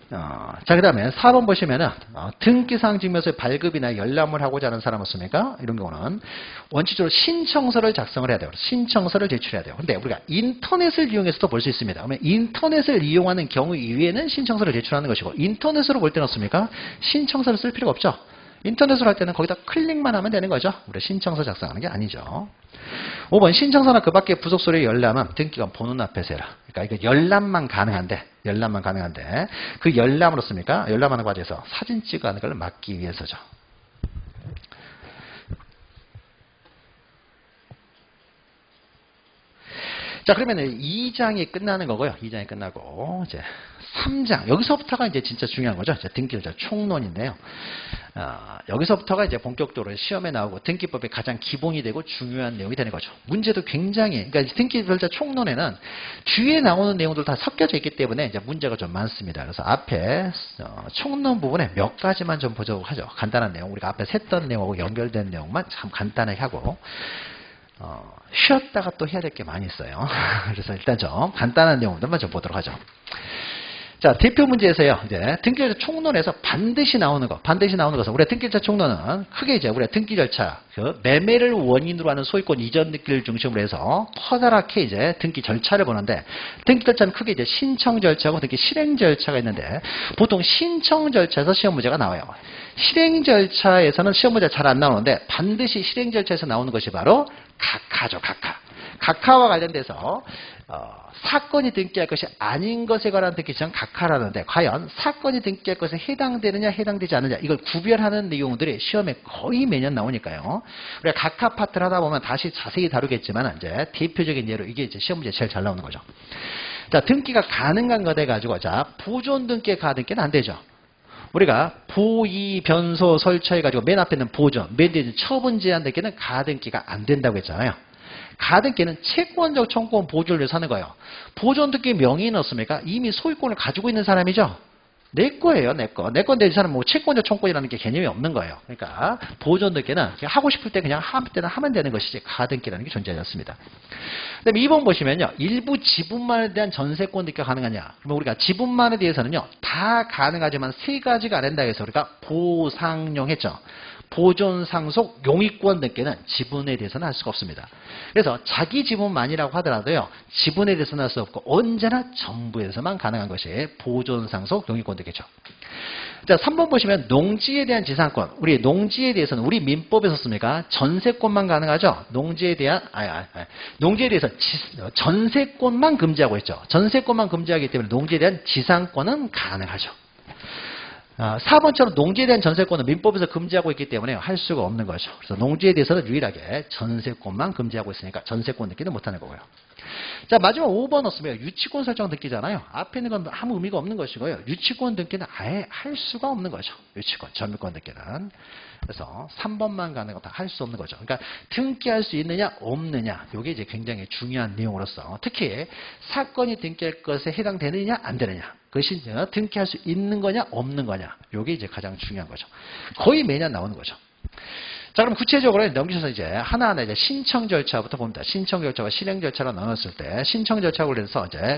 자, 그 다음에 4번 보시면은 등기사항 증명서의 발급이나 열람을 하고자 하는 사람 없습니까? 이런 경우는 원칙적으로 신청서를 작성을 해야 돼요. 신청서를 제출해야 돼요. 근데 우리가 인터넷을 이용해서도 볼 수 있습니다. 그러면 인터넷을 이용하는 경우 이외에는 신청서를 제출하는 것이고 인터넷으로 볼 때는 없습니까? 신청서를 쓸 필요가 없죠. 인터넷으로 할 때는 거기다 클릭만 하면 되는 거죠. 우리가 신청서 작성하는 게 아니죠. 5번 신청서나 그 밖의 부속서류의 열람은 등기관 본원 앞에서 해라. 그러니까 이거 열람만 가능한데 그 열람으로 씁니까? 열람하는 과정에서 사진 찍어가는 걸 막기 위해서죠. 자, 그러면 2장이 끝나는 거고요. 2장이 끝나고 이제 3장 여기서부터가 이제 진짜 중요한 거죠. 이제 등기절차 총론인데요. 여기서부터가 이제 본격적으로 시험에 나오고 등기법의 가장 기본이 되고 중요한 내용이 되는 거죠. 문제도 굉장히 그러니까 등기절차 총론에는 뒤에 나오는 내용들 다 섞여져 있기 때문에 이제 문제가 좀 많습니다. 그래서 앞에 총론 부분에 몇 가지만 좀 보도록 하죠. 간단한 내용 우리가 앞에 셌던 내용하고 연결된 내용만 참 간단하게 하고 쉬었다가 또 해야 될 게 많이 있어요. 그래서 일단 좀 간단한 내용들만 좀 보도록 하죠. 자, 대표 문제에서요, 이제 등기절차 총론에서 반드시 나오는 것은 우리가 등기절차 총론은 크게 이제 우리가 등기절차, 그 매매를 원인으로 하는 소유권 이전 등기를 중심으로 해서 커다랗게 이제 등기 절차를 보는데, 등기 절차는 크게 이제 신청 절차하고 등기 실행 절차가 있는데, 보통 신청 절차에서 시험 문제가 나와요. 실행 절차에서는 시험 문제가 잘 안 나오는데, 반드시 실행 절차에서 나오는 것이 바로 각하죠, 각하. 각하와 관련돼서 사건이 등기할 것이 아닌 것에 관한 등기 지정 각하라는데 과연 사건이 등기할 것에 해당되느냐 해당되지 않느냐 이걸 구별하는 내용들이 시험에 거의 매년 나오니까요. 우리가 각하 파트를 하다 보면 다시 자세히 다루겠지만 이제 대표적인 예로 이게 이제 시험 문제에 제일 잘 나오는 거죠. 자, 등기가 가능한 것 해가지고 자 보존 등기에 가등기는 안 되죠. 우리가 보이 변소 설치해가지고 맨 앞에 있는 보존, 맨 뒤에 처분 제한 등기는 가등기가 안 된다고 했잖아요. 가등기는 채권적 청구권 보존을 위해서 하는 거예요. 보존 등기 명의는 없습니까? 이미 소유권을 가지고 있는 사람이죠. 내 거예요, 내 거. 내 건데 이 사람은 뭐 채권적 청구권이라는 게 개념이 없는 거예요. 그러니까 보존 등기는 하고 싶을 때 그냥 아무 때나 하면 되는 것이지 가등기라는 게 존재하지 않습니다. 그다음에 2번 보시면요. 일부 지분만에 대한 전세권 등기가 가능하냐? 그러면 우리가 지분만에 대해서는요. 다 가능하지만 세 가지가 안 된다 해서 우리가 보상용 했죠. 보존 상속 용의권 등기는 지분에 대해서는 할 수가 없습니다. 그래서 자기 지분만이라고 하더라도요. 지분에 대해서는 할 수 없고 언제나 정부에서만 가능한 것이 보존 상속 용의권 등기죠. 자, 3번 보시면 농지에 대한 지상권. 우리 농지에 대해서는 우리 민법에 썼습니까? 전세권만 가능하죠. 농지에 대해서 전세권만 금지하고 있죠. 전세권만 금지하기 때문에 농지에 대한 지상권은 가능하죠. 4번처럼 농지에 대한 전세권은 민법에서 금지하고 있기 때문에 할 수가 없는 거죠. 그래서 농지에 대해서는 유일하게 전세권만 금지하고 있으니까 전세권 등기는 못하는 거고요. 자, 마지막 5번 없으면 유치권 설정 등기잖아요. 앞에 있는 건 아무 의미가 없는 것이고요. 유치권 등기는 아예 할 수가 없는 거죠. 유치권, 점유권 등기는. 그래서 3번만 가는 거 다 할 수 없는 거죠. 그러니까 등기할 수 있느냐 없느냐 이게 이제 굉장히 중요한 내용으로서 특히 사건이 등기할 것에 해당되느냐 안 되느냐 그것이 이제 등기할 수 있는 거냐 없는 거냐 이게 이제 가장 중요한 거죠. 거의 매년 나오는 거죠. 자, 그럼 구체적으로 넘기셔서 이제 하나하나 이제 신청 절차부터 봅니다. 신청 절차와 실행 절차로 나눴을 때 신청 절차와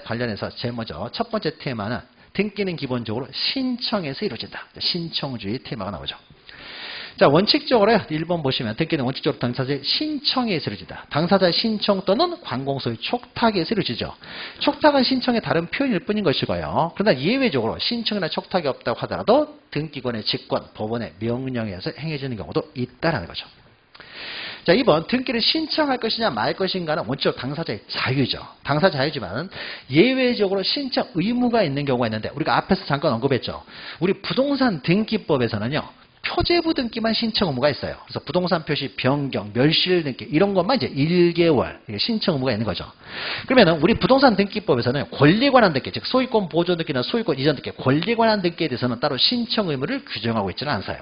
관련해서 제일 먼저 첫 번째 테마는 등기는 기본적으로 신청에서 이루어진다. 신청주의 테마가 나오죠. 자, 원칙적으로 1번 보시면 등기는 원칙적으로 당사자의 신청에서 이루어진다. 당사자의 신청 또는 관공서의 촉탁에서 이루어지죠. 촉탁은 신청의 다른 표현일 뿐인 것이고요. 그러나 예외적으로 신청이나 촉탁이 없다고 하더라도 등기권의 직권, 법원의 명령에 의해서 행해지는 경우도 있다라는 거죠. 자, 2번 등기를 신청할 것이냐 말 것인가는 원칙적으로 당사자의 자유죠. 당사자 자유지만 예외적으로 신청 의무가 있는 경우가 있는데 우리가 앞에서 잠깐 언급했죠. 우리 부동산 등기법에서는요. 표제부 등기만 신청 의무가 있어요. 그래서 부동산 표시 변경, 멸실 등기 이런 것만 이제 1개월 신청 의무가 있는 거죠. 그러면 우리 부동산 등기법에서는 권리에 관한 등기, 즉 소유권 보존 등기나 소유권 이전 등기, 권리에 관한 등기에 대해서는 따로 신청 의무를 규정하고 있지는 않아요.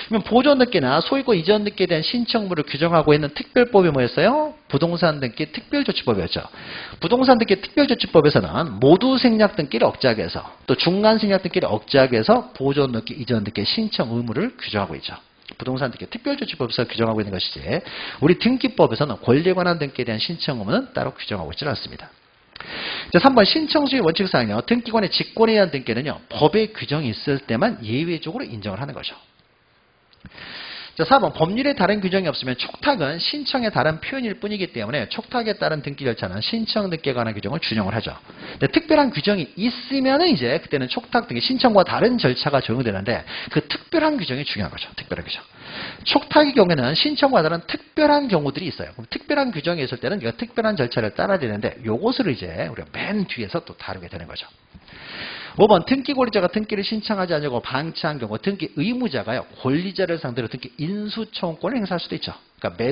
그러면 보존 등기나 소유권 이전 등기에 대한 신청 의무를 규정하고 있는 특별법이 뭐였어요? 부동산 등기 특별조치법이었죠. 부동산 등기 특별조치법에서는 모두 생략 등기를 억제하기 위해서 또 중간 생략 등기를 억제하기 위해서 보존 등기, 이전 등기 신청 의무를 규정하고 있죠. 부동산 등기 특별조치법에서 규정하고 있는 것이지 우리 등기법에서는 권리에 관한 등기에 대한 신청 의무는 따로 규정하고 있지는 않습니다. 자, 3번 신청주의 원칙사항이요. 등기권의 직권에 대한 등기는요. 법의 규정이 있을 때만 예외적으로 인정을 하는 거죠. 자, 4번 법률에 다른 규정이 없으면 촉탁은 신청의 다른 표현일 뿐이기 때문에 촉탁에 따른 등기 절차는 신청 등기에 관한 규정을 준용을 하죠. 근데 특별한 규정이 있으면은 이제 그때는 촉탁 등기 신청과 다른 절차가 적용되는데 그 특별한 규정이 중요한 거죠. 특별한 규정. 촉탁의 경우에는 신청과 다른 특별한 경우들이 있어요. 그럼 특별한 규정이 있을 때는 이거 특별한 절차를 따라야 되는데 요것을 이제 우리가 맨 뒤에서 또 다루게 되는 거죠. 5번 등기 권리자가 등기를 신청하지 않으려고 방치한 경우 등기 의무자가요. 권리자를 상대로 등기 인수청구권을 행사할 수도 있죠. 그러니까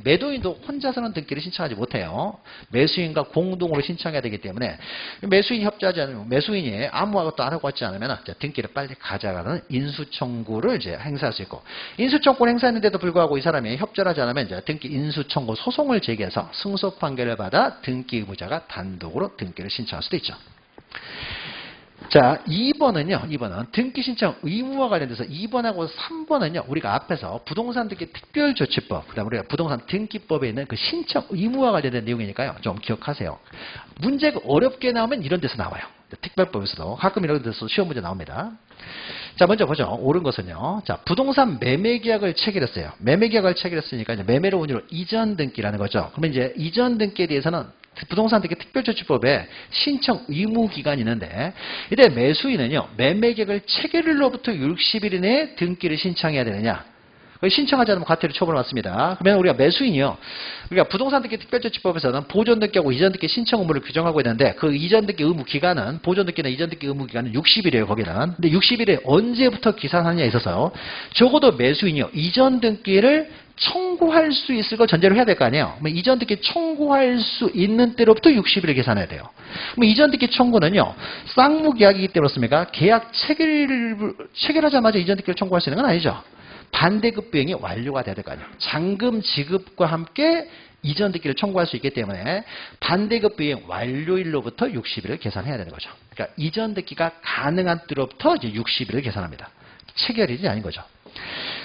매도인도 혼자서는 등기를 신청하지 못해요. 매수인과 공동으로 신청해야 되기 때문에 매수인이 협조하지 않으면 매수인이 아무것도 안 하고 있지 않으면 등기를 빨리 가져가는 인수청구를 이제 행사할 수 있고 인수청구를 행사했는데도 불구하고 이 사람이 협조를 하지 않으면 이제 등기 인수청구 소송을 제기해서 승소 판결을 받아 등기 의무자가 단독으로 등기를 신청할 수도 있죠. 자, 2번은 등기 신청 의무와 관련돼서 2번하고 3번은요, 우리가 앞에서 부동산 등기 특별조치법, 그 다음에 우리가 부동산 등기법에 있는 그 신청 의무와 관련된 내용이니까요, 좀 기억하세요. 문제가 어렵게 나오면 이런 데서 나와요. 특별법에서도 가끔 이런 데서 시험 문제 나옵니다. 자, 먼저 보죠. 옳은 것은요. 자, 부동산 매매 계약을 체결했어요. 매매 계약을 체결했으니까 이제 매매로 원유로 이전 등기라는 거죠. 그러면 이제 이전 등기에 대해서는 부동산 등기 특별조치법에 신청 의무 기간이 있는데 이때 매수인은요. 매매 계약을 체결일로부터 60일 이내에 등기를 신청해야 되느냐? 신청하지 않으면 과태료 처벌받습니다. 그러면 우리가 매수인이요. 우리가 부동산 등기 특별조치법에서는 보존 등기하고 이전 등기 신청 의무를 규정하고 있는데 그 이전 등기 의무 기간은 보존 등기나 이전 등기 의무 기간은 60일이에요. 거기는. 근데 60일에 언제부터 기산하느냐에 있어서 적어도 매수인이요. 이전 등기를 청구할 수 있을 걸 전제로 해야 될 거 아니에요. 그럼 이전 등기 청구할 수 있는 때로부터 60일을 계산해야 돼요. 그럼 이전 등기 청구는요. 쌍무 계약이기 때문에 그렇습니까? 계약 체결하자마자 이전 등기를 청구할 수 있는 건 아니죠. 반대급 비용이 완료가 돼야 될 거 아니에요. 잔금 지급과 함께 이전 등기를 청구할 수 있기 때문에 반대급 비용 완료일로부터 60일을 계산해야 되는 거죠. 그러니까 이전 등기가 가능한 때로부터 이제 60일을 계산합니다. 체결일이 아닌 거죠.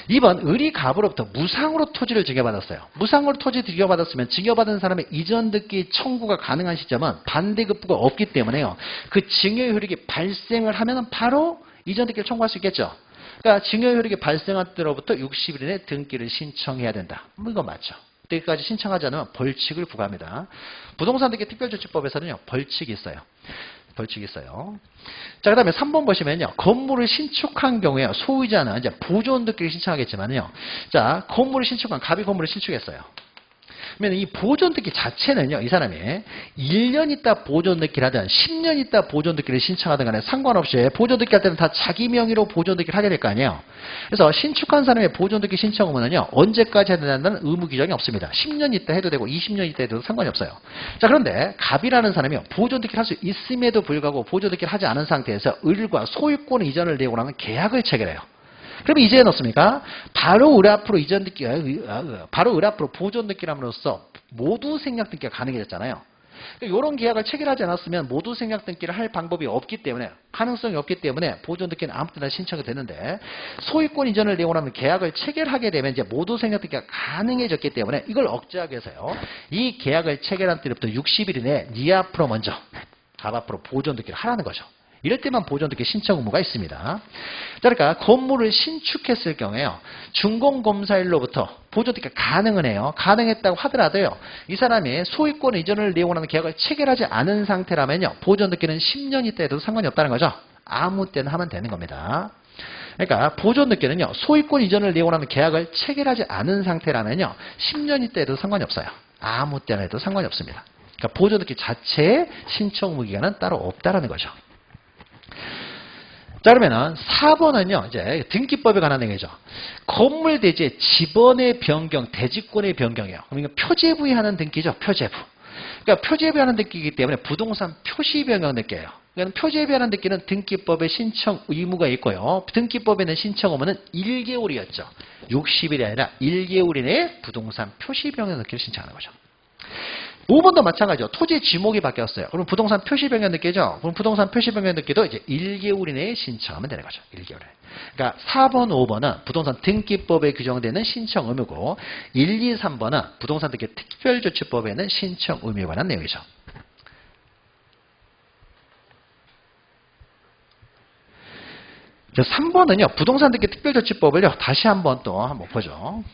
2번 의리갑으로부터 무상으로 토지를 증여받았어요. 무상으로 토지 증여받았으면 증여받은 사람의 이전 등기 청구가 가능한 시점은 반대급부가 없기 때문에요. 그 증여 효력이 발생을 하면 바로 이전 등기를 청구할 수 있겠죠. 그러니까 증여 효력이 발생한 때로부터 60일 이내 등기를 신청해야 된다. 이거 맞죠. 그때까지 신청하지 않으면 벌칙을 부과합니다. 부동산 등기 특별조치법에서는요. 벌칙이 있어요. 벌칙이 있어요. 자, 그 다음에 3번 보시면요. 건물을 신축한 경우에 소유자는 이제 보존 등기를 신청하겠지만요. 자, 건물을 신축한, 갑이 건물을 신축했어요. 그러면 이 보존 등기 자체는요, 이 사람이 1년 있다 보존 등기를 하든 10년 있다 보존 등기를 신청하든 간에 상관없이 보존 등기 할 때는 다 자기 명의로 보존 등기를 하게 될 거 아니에요. 그래서 신축한 사람의 보존 등기 신청 의무는요, 언제까지 해야 된다는 의무 규정이 없습니다. 10년 있다 해도 되고 20년 있다 해도 상관이 없어요. 자, 그런데 갑이라는 사람이 보존 등기를 할 수 있음에도 불구하고 보존 등기를 하지 않은 상태에서 을과 소유권 이전을 내고 나는 계약을 체결해요. 그러면 이제는 어떻습니까? 바로 을 앞으로 이전 등기, 바로 을 앞으로 보존 등기함으로써 모두 생략 등기가 가능해졌잖아요. 이런 계약을 체결하지 않았으면 모두 생략 등기를 할 방법이 없기 때문에, 가능성이 없기 때문에 보존 등기는 아무 때나 신청이 되는데 소유권 이전을 내고 나면 계약을 체결하게 되면 이제 모두 생략 등기가 가능해졌기 때문에 이걸 억제하기 위해서요. 이 계약을 체결한 때부터 60일 이내에 네 앞으로 먼저 갑 앞으로 보존 등기를 하라는 거죠. 이럴 때만 보존 등기 신청 의무가 있습니다. 자, 그러니까 건물을 신축했을 경우에요. 준공검사일로부터 보존 등기가 가능은 해요. 가능했다고 하더라도요. 이 사람이 소유권 이전을 내용하는 계약을 체결하지 않은 상태라면요. 보존 등기는 10년 있다 해도 상관이 없다는 거죠. 아무 때나 하면 되는 겁니다. 그러니까 보존 등기는요. 소유권 이전을 내용하는 계약을 체결하지 않은 상태라면요. 10년 있다 해도 상관이 없어요. 아무 때나 해도 상관이 없습니다. 그러니까 보존 등기 자체의 신청 의무 기간은 따로 없다라는 거죠. 자, 그러면은 4번은요, 이제 등기법에 관한 내용이죠. 건물 대지의 지번의 변경, 대지권의 변경이에요. 그러니까 표제부의하는 등기죠, 표제부. 그러니까 표제부의하는 등기이기 때문에 부동산 표시 변경 등기예요. 그러니까 표제부의하는 등기는 등기법에 신청 의무가 있고요. 등기법에는 신청 의무는 1개월이었죠. 60일이 아니라 1개월 이내에 부동산 표시 변경 등기를 신청하는 거죠. 5번도 마찬가지죠. 토지 지목이 바뀌었어요. 그럼 부동산 표시 변경 등기죠. 그럼 부동산 표시 변경 등기도 이제 1개월 이내에 신청하면 되는 거죠. 1개월에. 그러니까 4번, 5번은 부동산 등기법에 규정되는 신청 의무고 1, 2, 3번은 부동산 등기 특별조치법에는 신청 의무에 관한 내용이죠. 자, 3번은요. 부동산 등기 특별조치법을요. 다시 한번 보죠.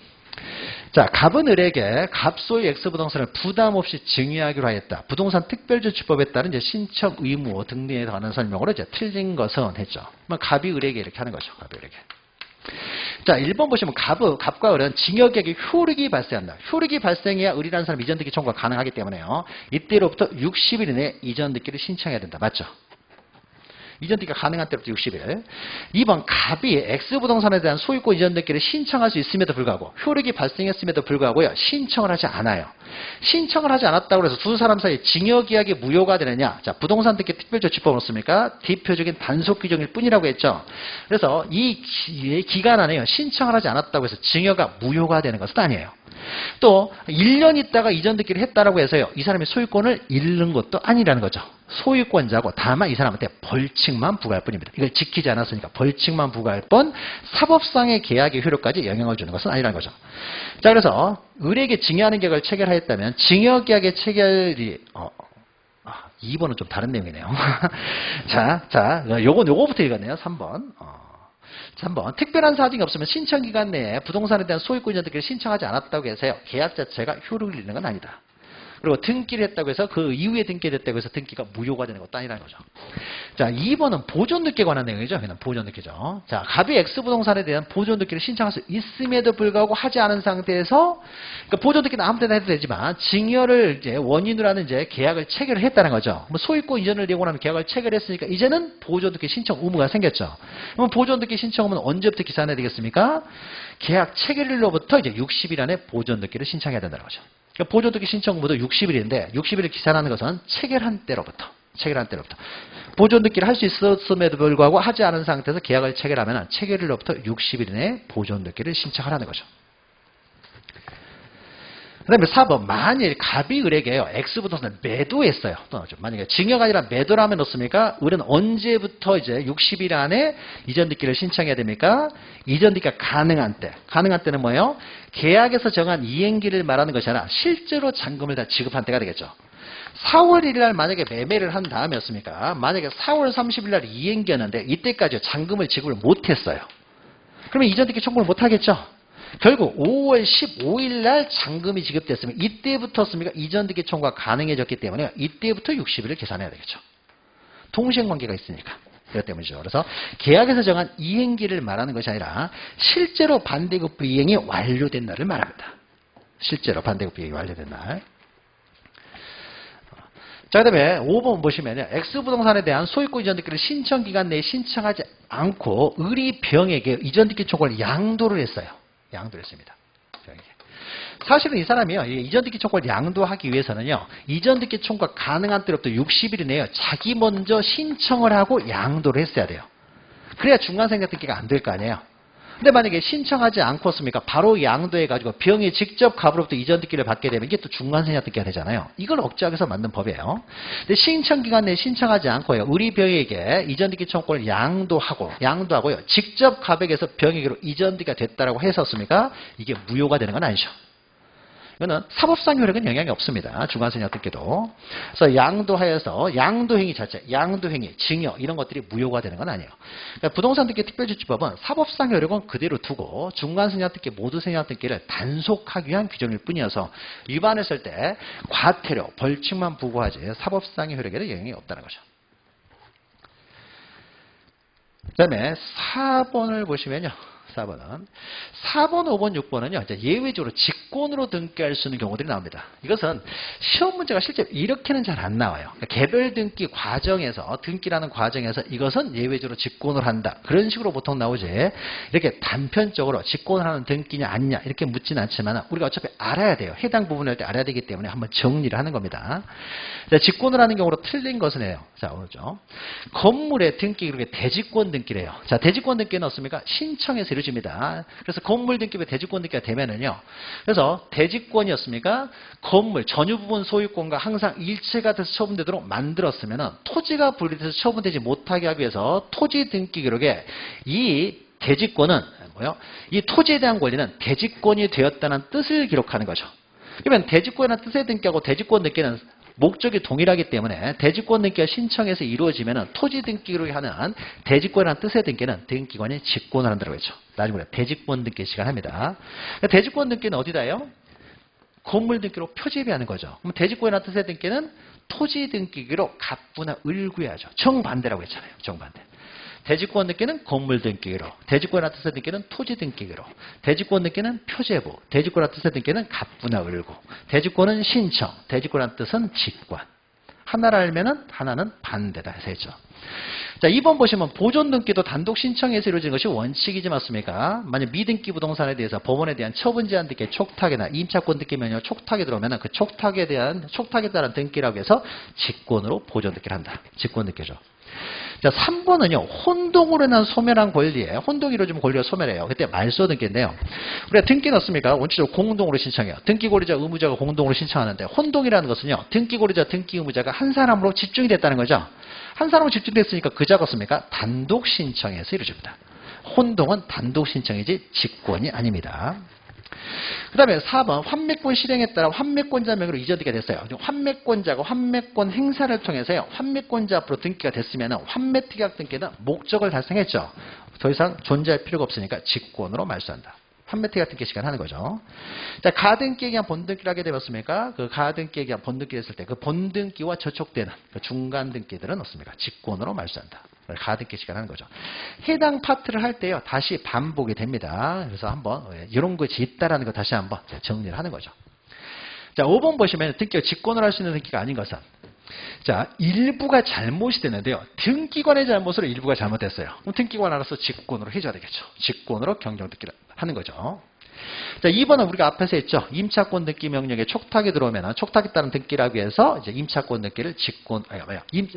자, 갑은 을에게 갑소유 X부동산을 부담 없이 증여하기로 하였다. 부동산 특별조치법에 따른 이제 신청 의무 등등에 관한 설명으로 이제 틀린 것은 했죠. 갑이 을에게 이렇게 하는 거죠. 갑이 을에게. 자, 1번 보시면 갑과 을은 증여계약의 효력이 발생한다. 효력이 발생해야 을이라는 사람 이전 등기 청구가 가능하기 때문에요. 이때로부터 60일 이내에 이전 등기를 신청해야 된다. 맞죠? 이전 등기가 가능한 때부터 60일. 2번 갑이 X부동산에 대한 소유권 이전 등기를 신청할 수 있음에도 불구하고 효력이 발생했음에도 불구하고요. 신청을 하지 않아요. 신청을 하지 않았다고 해서 두 사람 사이에 징역계약이 무효가 되느냐. 자, 부동산 등기 특별조치법 없습니까? 대표적인 단속 규정일 뿐이라고 했죠. 그래서 이 기간 안에요. 신청을 하지 않았다고 해서 징역가 무효가 되는 것은 아니에요. 또 1년 있다가 이전 등기를 했다라고 해서요. 이 사람이 소유권을 잃는 것도 아니라는 거죠. 소유권자고 다만 이 사람한테 벌칙만 부과할 뿐입니다. 이걸 지키지 않았으니까 벌칙만 부과할 뿐 사법상의 계약의 효력까지 영향을 주는 것은 아니라는 거죠. 자, 그래서 의뢰에게 징여하는 계약을 체결하였다면 징여계약의 체결이 2번은 좀 다른 내용이네요. 요거부터 읽었네요. 3번. 3번. 특별한 사정이 없으면 신청기간 내에 부동산에 대한 소유권 이전 등기를 신청하지 않았다고 해서요. 계약 자체가 효력을 잃는 건 아니다. 그리고 등기를 했다고 해서 그 이후에 등기를 했다고 해서 등기가 무효가 되는 것도 아니라는 거죠. 자, 2번은 보존 등기에 관한 내용이죠. 그냥 보존 등기죠. 자, 갑이 X부동산에 대한 보존 등기를 신청할 수 있음에도 불구하고 하지 않은 상태에서 그러니까 보존 등기는 아무 때나 해도 되지만 징여를 이제 원인으로 하는 이제 계약을 체결을 했다는 거죠. 뭐 소유권 이전을 예고하는 계약을 체결했으니까 이제는 보존 등기 신청 의무가 생겼죠. 그럼 보존 등기 신청 의무는 언제부터 기산해야 되겠습니까? 계약 체결일로부터 이제 60일 안에 보존 등기를 신청해야 된다는 거죠. 그러니까 보존 등기 신청 의무도 60일인데 60일을 기산하는 것은 체결한 때로부터 보존 등기를 할 수 있었음에도 불구하고 하지 않은 상태에서 계약을 체결하면 체결일로부터 60일 내에 보존 등기를 신청하라는 거죠. 그 다음에 4번. 만일 갑이 을에게요. X부동산을 매도했어요. 만약에 징여가 아니라 매도라면 어떻습니까? 을은 언제부터 이제 60일 안에 이전 등기를 신청해야 됩니까? 이전 등기가 가능한 때. 가능한 때는 뭐예요? 계약에서 정한 이행기를 말하는 것이 아니라 실제로 잔금을 다 지급한 때가 되겠죠. 4월 1일 날 만약에 매매를 한 다음이었습니까? 만약에 4월 30일 날 이행기였는데 이때까지 잔금을 지급을 못했어요. 그러면 이전 등기 청구를 못하겠죠. 결국 5월 15일 날 잔금이 지급됐으면 이때부터였습니까? 이전 등기 청구가 가능해졌기 때문에 이때부터 60일을 계산해야 되겠죠. 동시행관계가 있으니까. 그렇기 때문이죠. 그래서 계약에서 정한 이행기를 말하는 것이 아니라 실제로 반대급부 이행이 완료된 날을 말합니다. 실제로 반대급부 이행이 완료된 날. 자, 그 다음에 5번 보시면요. X부동산에 대한 소유권 이전 등기를 신청 기간 내에 신청하지 않고 을이 병에게 이전 등기 청구를 양도를 했어요. 양도를 했습니다. 사실은 이 사람이요. 이전 등기 청구를 양도하기 위해서는요. 이전 등기 청구가 가능한 때로부터 60일 이내에 자기 먼저 신청을 하고 양도를 했어야 돼요. 그래야 중간생략 등기가 안 될 거 아니에요. 근데 만약에 신청하지 않고였습니까? 바로 양도해가지고 병이 직접 갑으로부터 이전 등기를 받게 되면 이게 또 중간생략 등기가 되잖아요. 이걸 억제하기 위해서 만든 법이에요. 근데 신청 기간 내에 신청하지 않고요. 을이 병에게 이전 등기 청구를 양도하고요. 직접 갑에게서 병에게로 이전 등기가 됐다라고 했었습니까? 이게 무효가 되는 건 아니죠. 이거는 사법상 효력은 영향이 없습니다. 중간생략 등기도. 그래서 양도하여서 양도행위 자체, 양도행위, 징여 이런 것들이 무효가 되는 건 아니에요. 그러니까 부동산 등기 특별조치법은 사법상 효력은 그대로 두고 중간생략 등기, 모두 생략 등기를 단속하기 위한 규정일 뿐이어서 위반했을 때 과태료, 벌칙만 부과하지 사법상의 효력에는 영향이 없다는 거죠. 그 다음에 4번을 보시면요. 4번, 5번, 6번은요. 이제 예외적으로 직권으로 등기할 수 있는 경우들이 나옵니다. 이것은 시험 문제가 실제 이렇게는 잘 안 나와요. 그러니까 개별 등기 과정에서 등기라는 과정에서 이것은 예외적으로 직권을 한다. 그런 식으로 보통 나오지. 이렇게 단편적으로 직권을 하는 등기냐 아니냐 이렇게 묻지는 않지만 우리가 어차피 알아야 돼요. 해당 부분을 할 때 알아야 되기 때문에 한번 정리를 하는 겁니다. 자, 직권을 하는 경우로 틀린 것은 해요. 자, 오죠. 건물의 등기 그렇게 대직권 등기래요. 자, 대직권 등기는 어떻습니까? 신청해서 이루어집니다. 그래서 건물 등기에 대직권 등기가 되면은요. 그래서 대직권이었습니까? 건물 전유 부분 소유권과 항상 일체가 돼서 처분되도록 만들었으면은 토지가 분리돼서 처분되지 못하게 하기 위해서 토지 등기 기록에 이 대직권은 뭐요? 이 토지에 대한 권리는 대직권이 되었다는 뜻을 기록하는 거죠. 그러면 대직권이라는 뜻의 등기하고 대직권 등기는 목적이 동일하기 때문에 대직권 등기가 신청해서 이루어지면 토지 등기 기록이 하는 대직권이라는 뜻의 등기는 등기관이 직권을 한다고 했죠. 나중에 대직권 등기 시간 합니다. 대직권 등기는 어디다 해요? 건물 등기로 표제비하는 거죠. 그럼 대직권이라는 뜻의 등기는 토지 등기 기록 갑부나 을구해야죠. 정반대라고 했잖아요. 정반대. 대직권 등기는 건물 등기 기록, 대직권이라는 뜻의 등기는 토지 등기 기록, 대직권 등기는 표제부, 대직권이라는 뜻의 등기는 갑부나 을구, 대직권은 신청, 대직권이라는 뜻은 직관. 하나를 알면은 하나는 반대다 해서 했죠. 자, 2번 보시면 보존 등기도 단독 신청해서 이루어지는 것이 원칙이지 맞습니까? 만약 미등기 부동산에 대해서 법원에 대한 처분 제한 등기 촉탁이나 임차권 등기 명령 촉탁이 들어오면 그 촉탁에 따른 등기라고 해서 직권으로 보존 등기를 한다. 직권 등기죠. 자, 3번은요, 혼동으로 인한 소멸한 권리에, 혼동이 이루어지면 권리가 소멸해요. 그때 말소 등기인데요. 우리가 등기 넣습니까? 원칙적으로 공동으로 신청해요. 등기 권리자, 의무자가 공동으로 신청하는데, 혼동이라는 것은요, 등기 권리자, 등기 의무자가 한 사람으로 집중이 됐다는 거죠. 한 사람으로 집중됐으니까 그자가 습니까? 단독 신청해서 이루어집니다. 혼동은 단독 신청이지 직권이 아닙니다. 그 다음에 4번 환매권 실행에 따라 환매권자 명의로 이전되게 됐어요. 환매권자가 환매권 행사를 통해서요. 환매권자 앞으로 등기가 됐으면 환매특약 등기는 목적을 달성했죠. 더 이상 존재할 필요가 없으니까 직권으로 말소한다. 환매특약 등기 시간 하는 거죠. 자, 가등기에 의한 본등기를 하게 되었습니까? 그 가등기에 의한 본등기를 했을 때 그 본등기와 저촉되는 그 중간 등기들은 없습니까? 직권으로 말소한다. 가등기 시간 하는 거죠. 해당 파트를 할 때요, 다시 반복이 됩니다. 그래서 한번 이런 것이 있다라는 거 다시 한번 정리를 하는 거죠. 자, 5번 보시면 등기가 직권으로 할 수 있는 등기가 아닌 것은, 자, 일부가 잘못이 되는데요. 등기관의 잘못으로 일부가 잘못됐어요. 그럼 등기관 알아서 직권으로 해줘야 되겠죠. 직권으로 경정 등기를 하는 거죠. 자, 2번은 우리가 앞에서 했죠. 임차권 등기 명령에 촉탁이 들어오면 촉탁에 따른 등기라고 해서 이제 임차권 등기를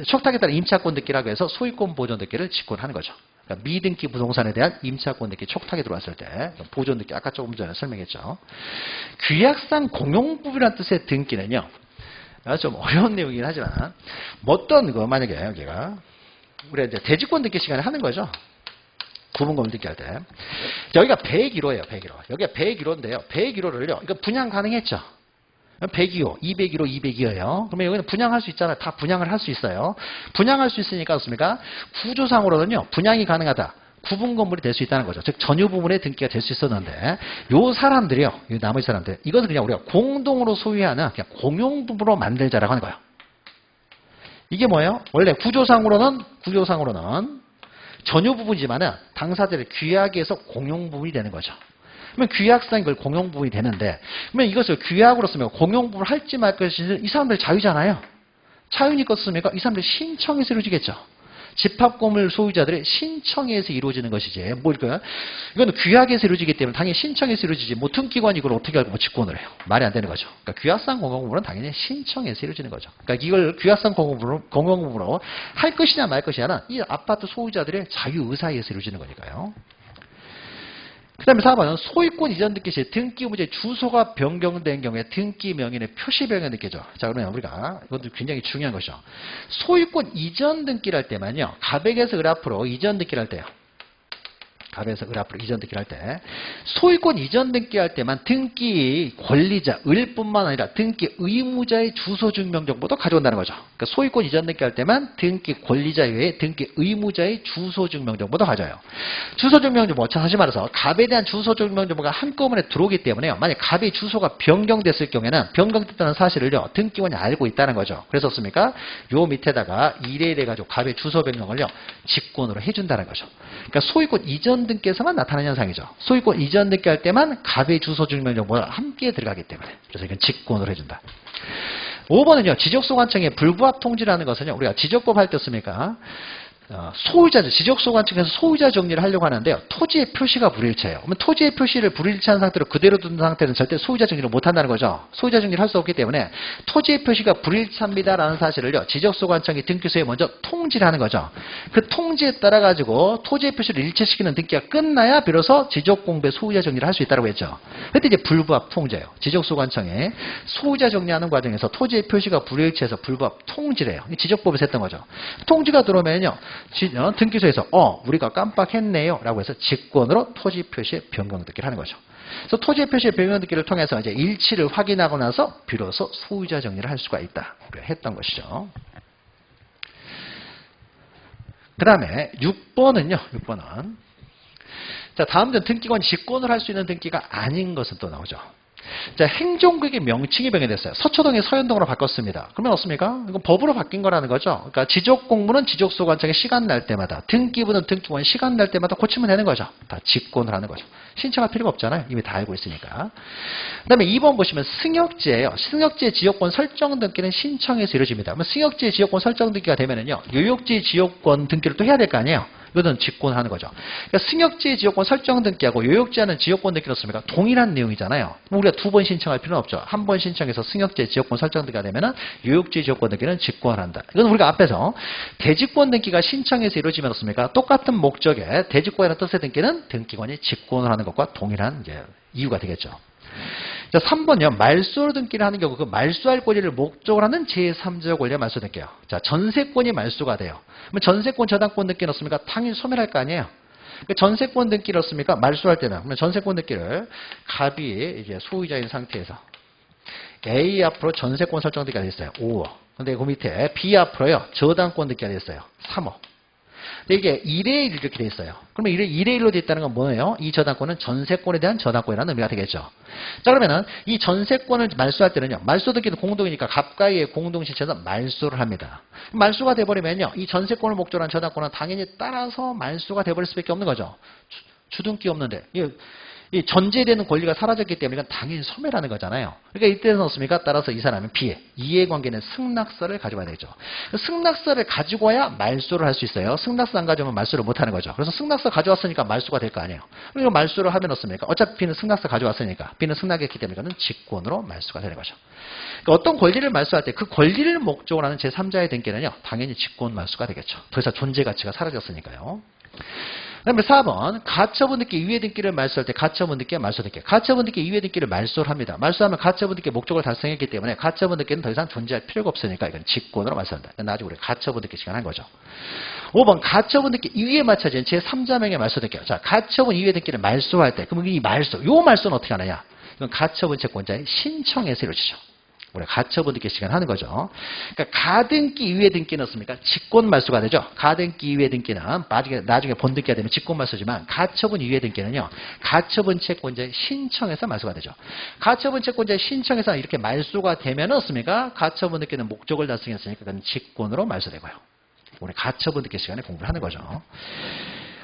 촉탁에 따른 임차권 등기라고 해서 소유권 보존 등기를 직권하는 거죠. 그러니까 미등기 부동산에 대한 임차권 등기 촉탁이 들어왔을 때 보존 등기 아까 조금 전에 설명했죠. 규약상 공용부분이라는 뜻의 등기는요. 좀 어려운 내용이긴 하지만 어떤 거 만약에 여기가 우리가 이제 대지권 등기 시간에 하는 거죠. 구분권 등기 할 때. 여기가 101호예요. 101호. 여기가 101호인데요. 101호를요. 이거 분양 가능했죠. 102호, 201호, 202호예요. 그러면 여기는 분양할 수 있잖아요. 다 분양을 할 수 있어요. 분양할 수 있으니까 어떻습니까? 구조상으로는요. 분양이 가능하다. 구분 건물이 될 수 있다는 거죠. 즉 전유 부분의 등기가 될 수 있었는데 요 사람들이요. 이 나머지 사람들. 이것은 그냥 우리가 공동으로 소유하는 그냥 공용 부분으로 만들자라고 하는 거예요. 이게 뭐예요? 원래 구조상으로는 전유 부분이지만은 당사자의 규약에서 공용 부분이 되는 거죠. 그러면 규약상 이걸 공용 부분이 되는데, 그러면 이것을 규약으로 쓰면 공용 부분을 할지 말 것이 이 사람들 자유잖아요. 자유니까 쓰니까 이 사람들 신청해서 이루어지겠죠. 집합건물 소유자들의 신청에 의해서 이루어지는 것이지. 뭘까요? 이거는 규약에서 이루어지기 때문에 당연히 신청에서 이루어지지. 뭐 등기관이 이걸 어떻게 알고 뭐 직권을 해요. 말이 안 되는 거죠. 그러니까 규약상 공용부분은 당연히 신청에서 이루어지는 거죠. 그러니까 이걸 규약상 공용부분으로 할 것이냐 말 것이냐는 이 아파트 소유자들의 자유의사에 의해서 이루어지는 거니까요. 그 다음에 4번은 소유권 이전 등기 시 등기 의무자의 주소가 변경된 경우에 등기 명인의 표시 변경 등기죠. 자, 그러면 우리가 이것도 굉장히 중요한 것이죠. 소유권 이전 등기를 할 때만요. 갑액에서 을 앞으로 이전 등기를 할 때요. 갑에서 을 앞으로 이전 등기를 할 때 소유권 이전 등기할 때만 등기 권리자 을 뿐만 아니라 등기 의무자의 주소 증명 정보도 가져온다는 거죠. 그러니까 소유권 이전 등기할 때만 등기 권리자 외에 등기 의무자의 주소 증명 정보도 가져요. 주소 증명 정보 다시 말해서 갑에 대한 주소 증명 정보가 한꺼번에 들어오기 때문에요. 만약 갑의 주소가 변경됐을 경우에는 변경됐다는 사실을요. 등기관이 알고 있다는 거죠. 그래서 습니까? 요 밑에다가 이래 가지고 갑의 주소 변경을요. 직권으로 해준다는 거죠. 그러니까 소유권 이전 등기에서만 나타나는 현상이죠. 소유권 이전 등기할 때만 갑의 주소 증명 정보가 함께 들어가기 때문에. 그래서 이건 직권으로 해준다. 5번은요. 지적소관청의 불부합 통지라는 것은요. 우리가 지적법 할 때 씁니까? 소유자, 지적소관청에서 소유자 정리를 하려고 하는데요. 토지의 표시가 불일치해요. 그러면 토지의 표시를 불일치한 상태로 그대로 둔 상태는 절대 소유자 정리를 못한다는 거죠. 소유자 정리를 할 수 없기 때문에 토지의 표시가 불일치합니다라는 사실을요. 지적소관청이 등기소에 먼저 통지를 하는 거죠. 그 통지에 따라 가지고 토지의 표시를 일치시키는 등기가 끝나야 비로소 지적공부의 소유자 정리를 할 수 있다고 했죠. 그때 이제 불부합 통지예요. 지적소관청에 소유자 정리하는 과정에서 토지의 표시가 불일치해서 불부합 통지를 해요. 지적법에서 했던 거죠. 통지가 들어오면요. 등기소에서 우리가 깜빡했네요 라고 해서 직권으로 토지 표시의 변경 등기를 하는 거죠. 그래서 토지 표시의 변경 등기를 통해서 이제 일치를 확인하고 나서 비로소 소유자 정리를 할 수가 있다. 우리가 했던 것이죠. 그 다음에 6번은요. 6번은 자, 다음 전 등기관이 직권을 할 수 있는 등기가 아닌 것은 또 나오죠. 자, 행정구역의 명칭이 변경됐어요. 서초동이 서현동으로 바꿨습니다. 그러면 어떻습니까? 이건 법으로 바뀐 거라는 거죠. 그러니까 지적공무는 지적소관청에 시간 날 때마다, 등기부는 등기부는 시간 날 때마다 고치면 되는 거죠. 다 직권을 하는 거죠. 신청할 필요가 없잖아요. 이미 다 알고 있으니까. 그 다음에 2번 보시면 승역지예요. 승역지의 지역권 설정 등기는 신청에서 이루어집니다. 그러면 승역지의 지역권 설정 등기가 되면은요, 요역지의 지역권 등기를 또 해야 될 거 아니에요. 이거는 직권하는 거죠. 그러니까 승역지의 지역권 설정 등기하고 요역지하는 지역권 등기는 어떻습니까? 동일한 내용이잖아요. 우리가 두 번 신청할 필요는 없죠. 한 번 신청해서 승역지의 지역권 설정 등기가 되면은 요역지의 지역권 등기는 직권한다. 이건 우리가 앞에서 대직권 등기가 신청해서 이루어지면 어떻습니까? 똑같은 목적의 대직권이라는 뜻의 등기는 등기관이 직권을 하는 것과 동일한 이유가 되겠죠. 자, 3번요. 말소로 등기를 하는 경우 그 말소할 권리를 목적으로 하는 제3자 권리가 말소 등기예요. 자, 전세권이 말소가 돼요. 그러면 전세권 저당권 등기는 어떻습니까? 당연히 소멸할 거 아니에요. 그 전세권 등기를 어떻습니까? 말소할 때는 그러면 전세권 등기를 갑이 이제 소유자인 상태에서 A 앞으로 전세권 설정 등기가 됐어요. 5억. 근데 그 밑에 B 앞으로요. 저당권 등기가 됐어요. 3억. 근데 이게 1의 1 이렇게 돼 있어요. 그러면 1의 1로 돼 있다는 건 뭐예요? 이 저당권은 전세권에 대한 저당권이라는 의미가 되겠죠. 자, 그러면은 이 전세권을 말소할 때는요. 말소 등기는 공동이니까 갑과의 공동시체에서 말소를 합니다. 말소가 돼버리면요. 이 전세권을 목적으로 한 저당권은 당연히 따라서 말소가 돼버릴 수밖에 없는 거죠. 주등기 없는데. 이 전제되는 권리가 사라졌기 때문에 이건 당연히 소멸하는 거잖아요. 그러니까 이때는 어떻습니까? 따라서 이 사람은 B에 이해관계는 승낙서를 가져와야 되죠. 승낙서를 가지고 와야 말소를 할 수 있어요. 승낙서 안 가져오면 말소를 못 하는 거죠. 그래서 승낙서 가져왔으니까 말소가 될 거 아니에요. 그리고 말소를 하면 어떻습니까? 어차피 B는 승낙서 가져왔으니까 B는 승낙했기 때문에 이거는 직권으로 말소가 되는 거죠. 그러니까 어떤 권리를 말소할 때 그 권리를 목적으로 하는 제3자의 등기는요. 당연히 직권 말소가 되겠죠. 더 이상 존재 가치가 사라졌으니까요. 그 다음에 4번 가처분 등기 이외 등기를 말소할 때 가처분 등기와 말소 등기. 가처분 등기 이외 등기를 말소를 합니다. 말소하면 가처분 등기 목적을 달성했기 때문에 가처분 등기는 더 이상 존재할 필요가 없으니까 이건 직권으로 말소한다. 나중에 우리 가처분 등기 시간 한 거죠. 5번 가처분 등기 이외에 맞춰진 제3자명의 말소 등기. 자, 가처분 이외 등기를 말소할 때 그럼 이 말소, 요 말소는 어떻게 하느냐? 이건 가처분 채권자의 신청에서 이루어지죠. 우리가 가처분 등기 시간 하는 거죠. 그러니까 가등기 이외 등기는 어떻습니까? 직권 말소가 되죠. 가등기 이외 등기는 나중에 본등기가 되면 직권 말소지만 가처분 이외 등기는요. 가처분 채권자의 신청에서 말소가 되죠. 가처분 채권자의 신청에서 이렇게 말소가 되면 어떻습니까? 가처분 등기는 목적을 달성했으니까 그건 직권으로 말소되고요. 우리 가처분 등기 시간에 공부를 하는 거죠.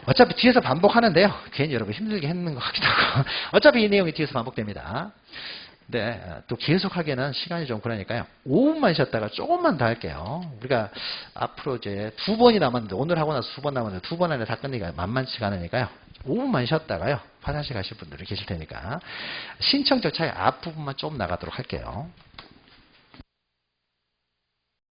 어차피 뒤에서 반복하는데요. 괜히 여러분 힘들게 했는 것 같기도 하고. 어차피 이 내용이 뒤에서 반복됩니다. 네, 또 계속 하기에는 시간이 좀 그러니까요. 5분만 쉬었다가 조금만 더 할게요. 우리가 앞으로 이제 2번이 남았는데 오늘 하고 나서 2번 남았는데 2번 안에 다 끝내기가 만만치가 않으니까요. 5분만 쉬었다가요. 화장실 가실 분들이 계실 테니까 신청 절차의 앞부분만 좀 나가도록 할게요.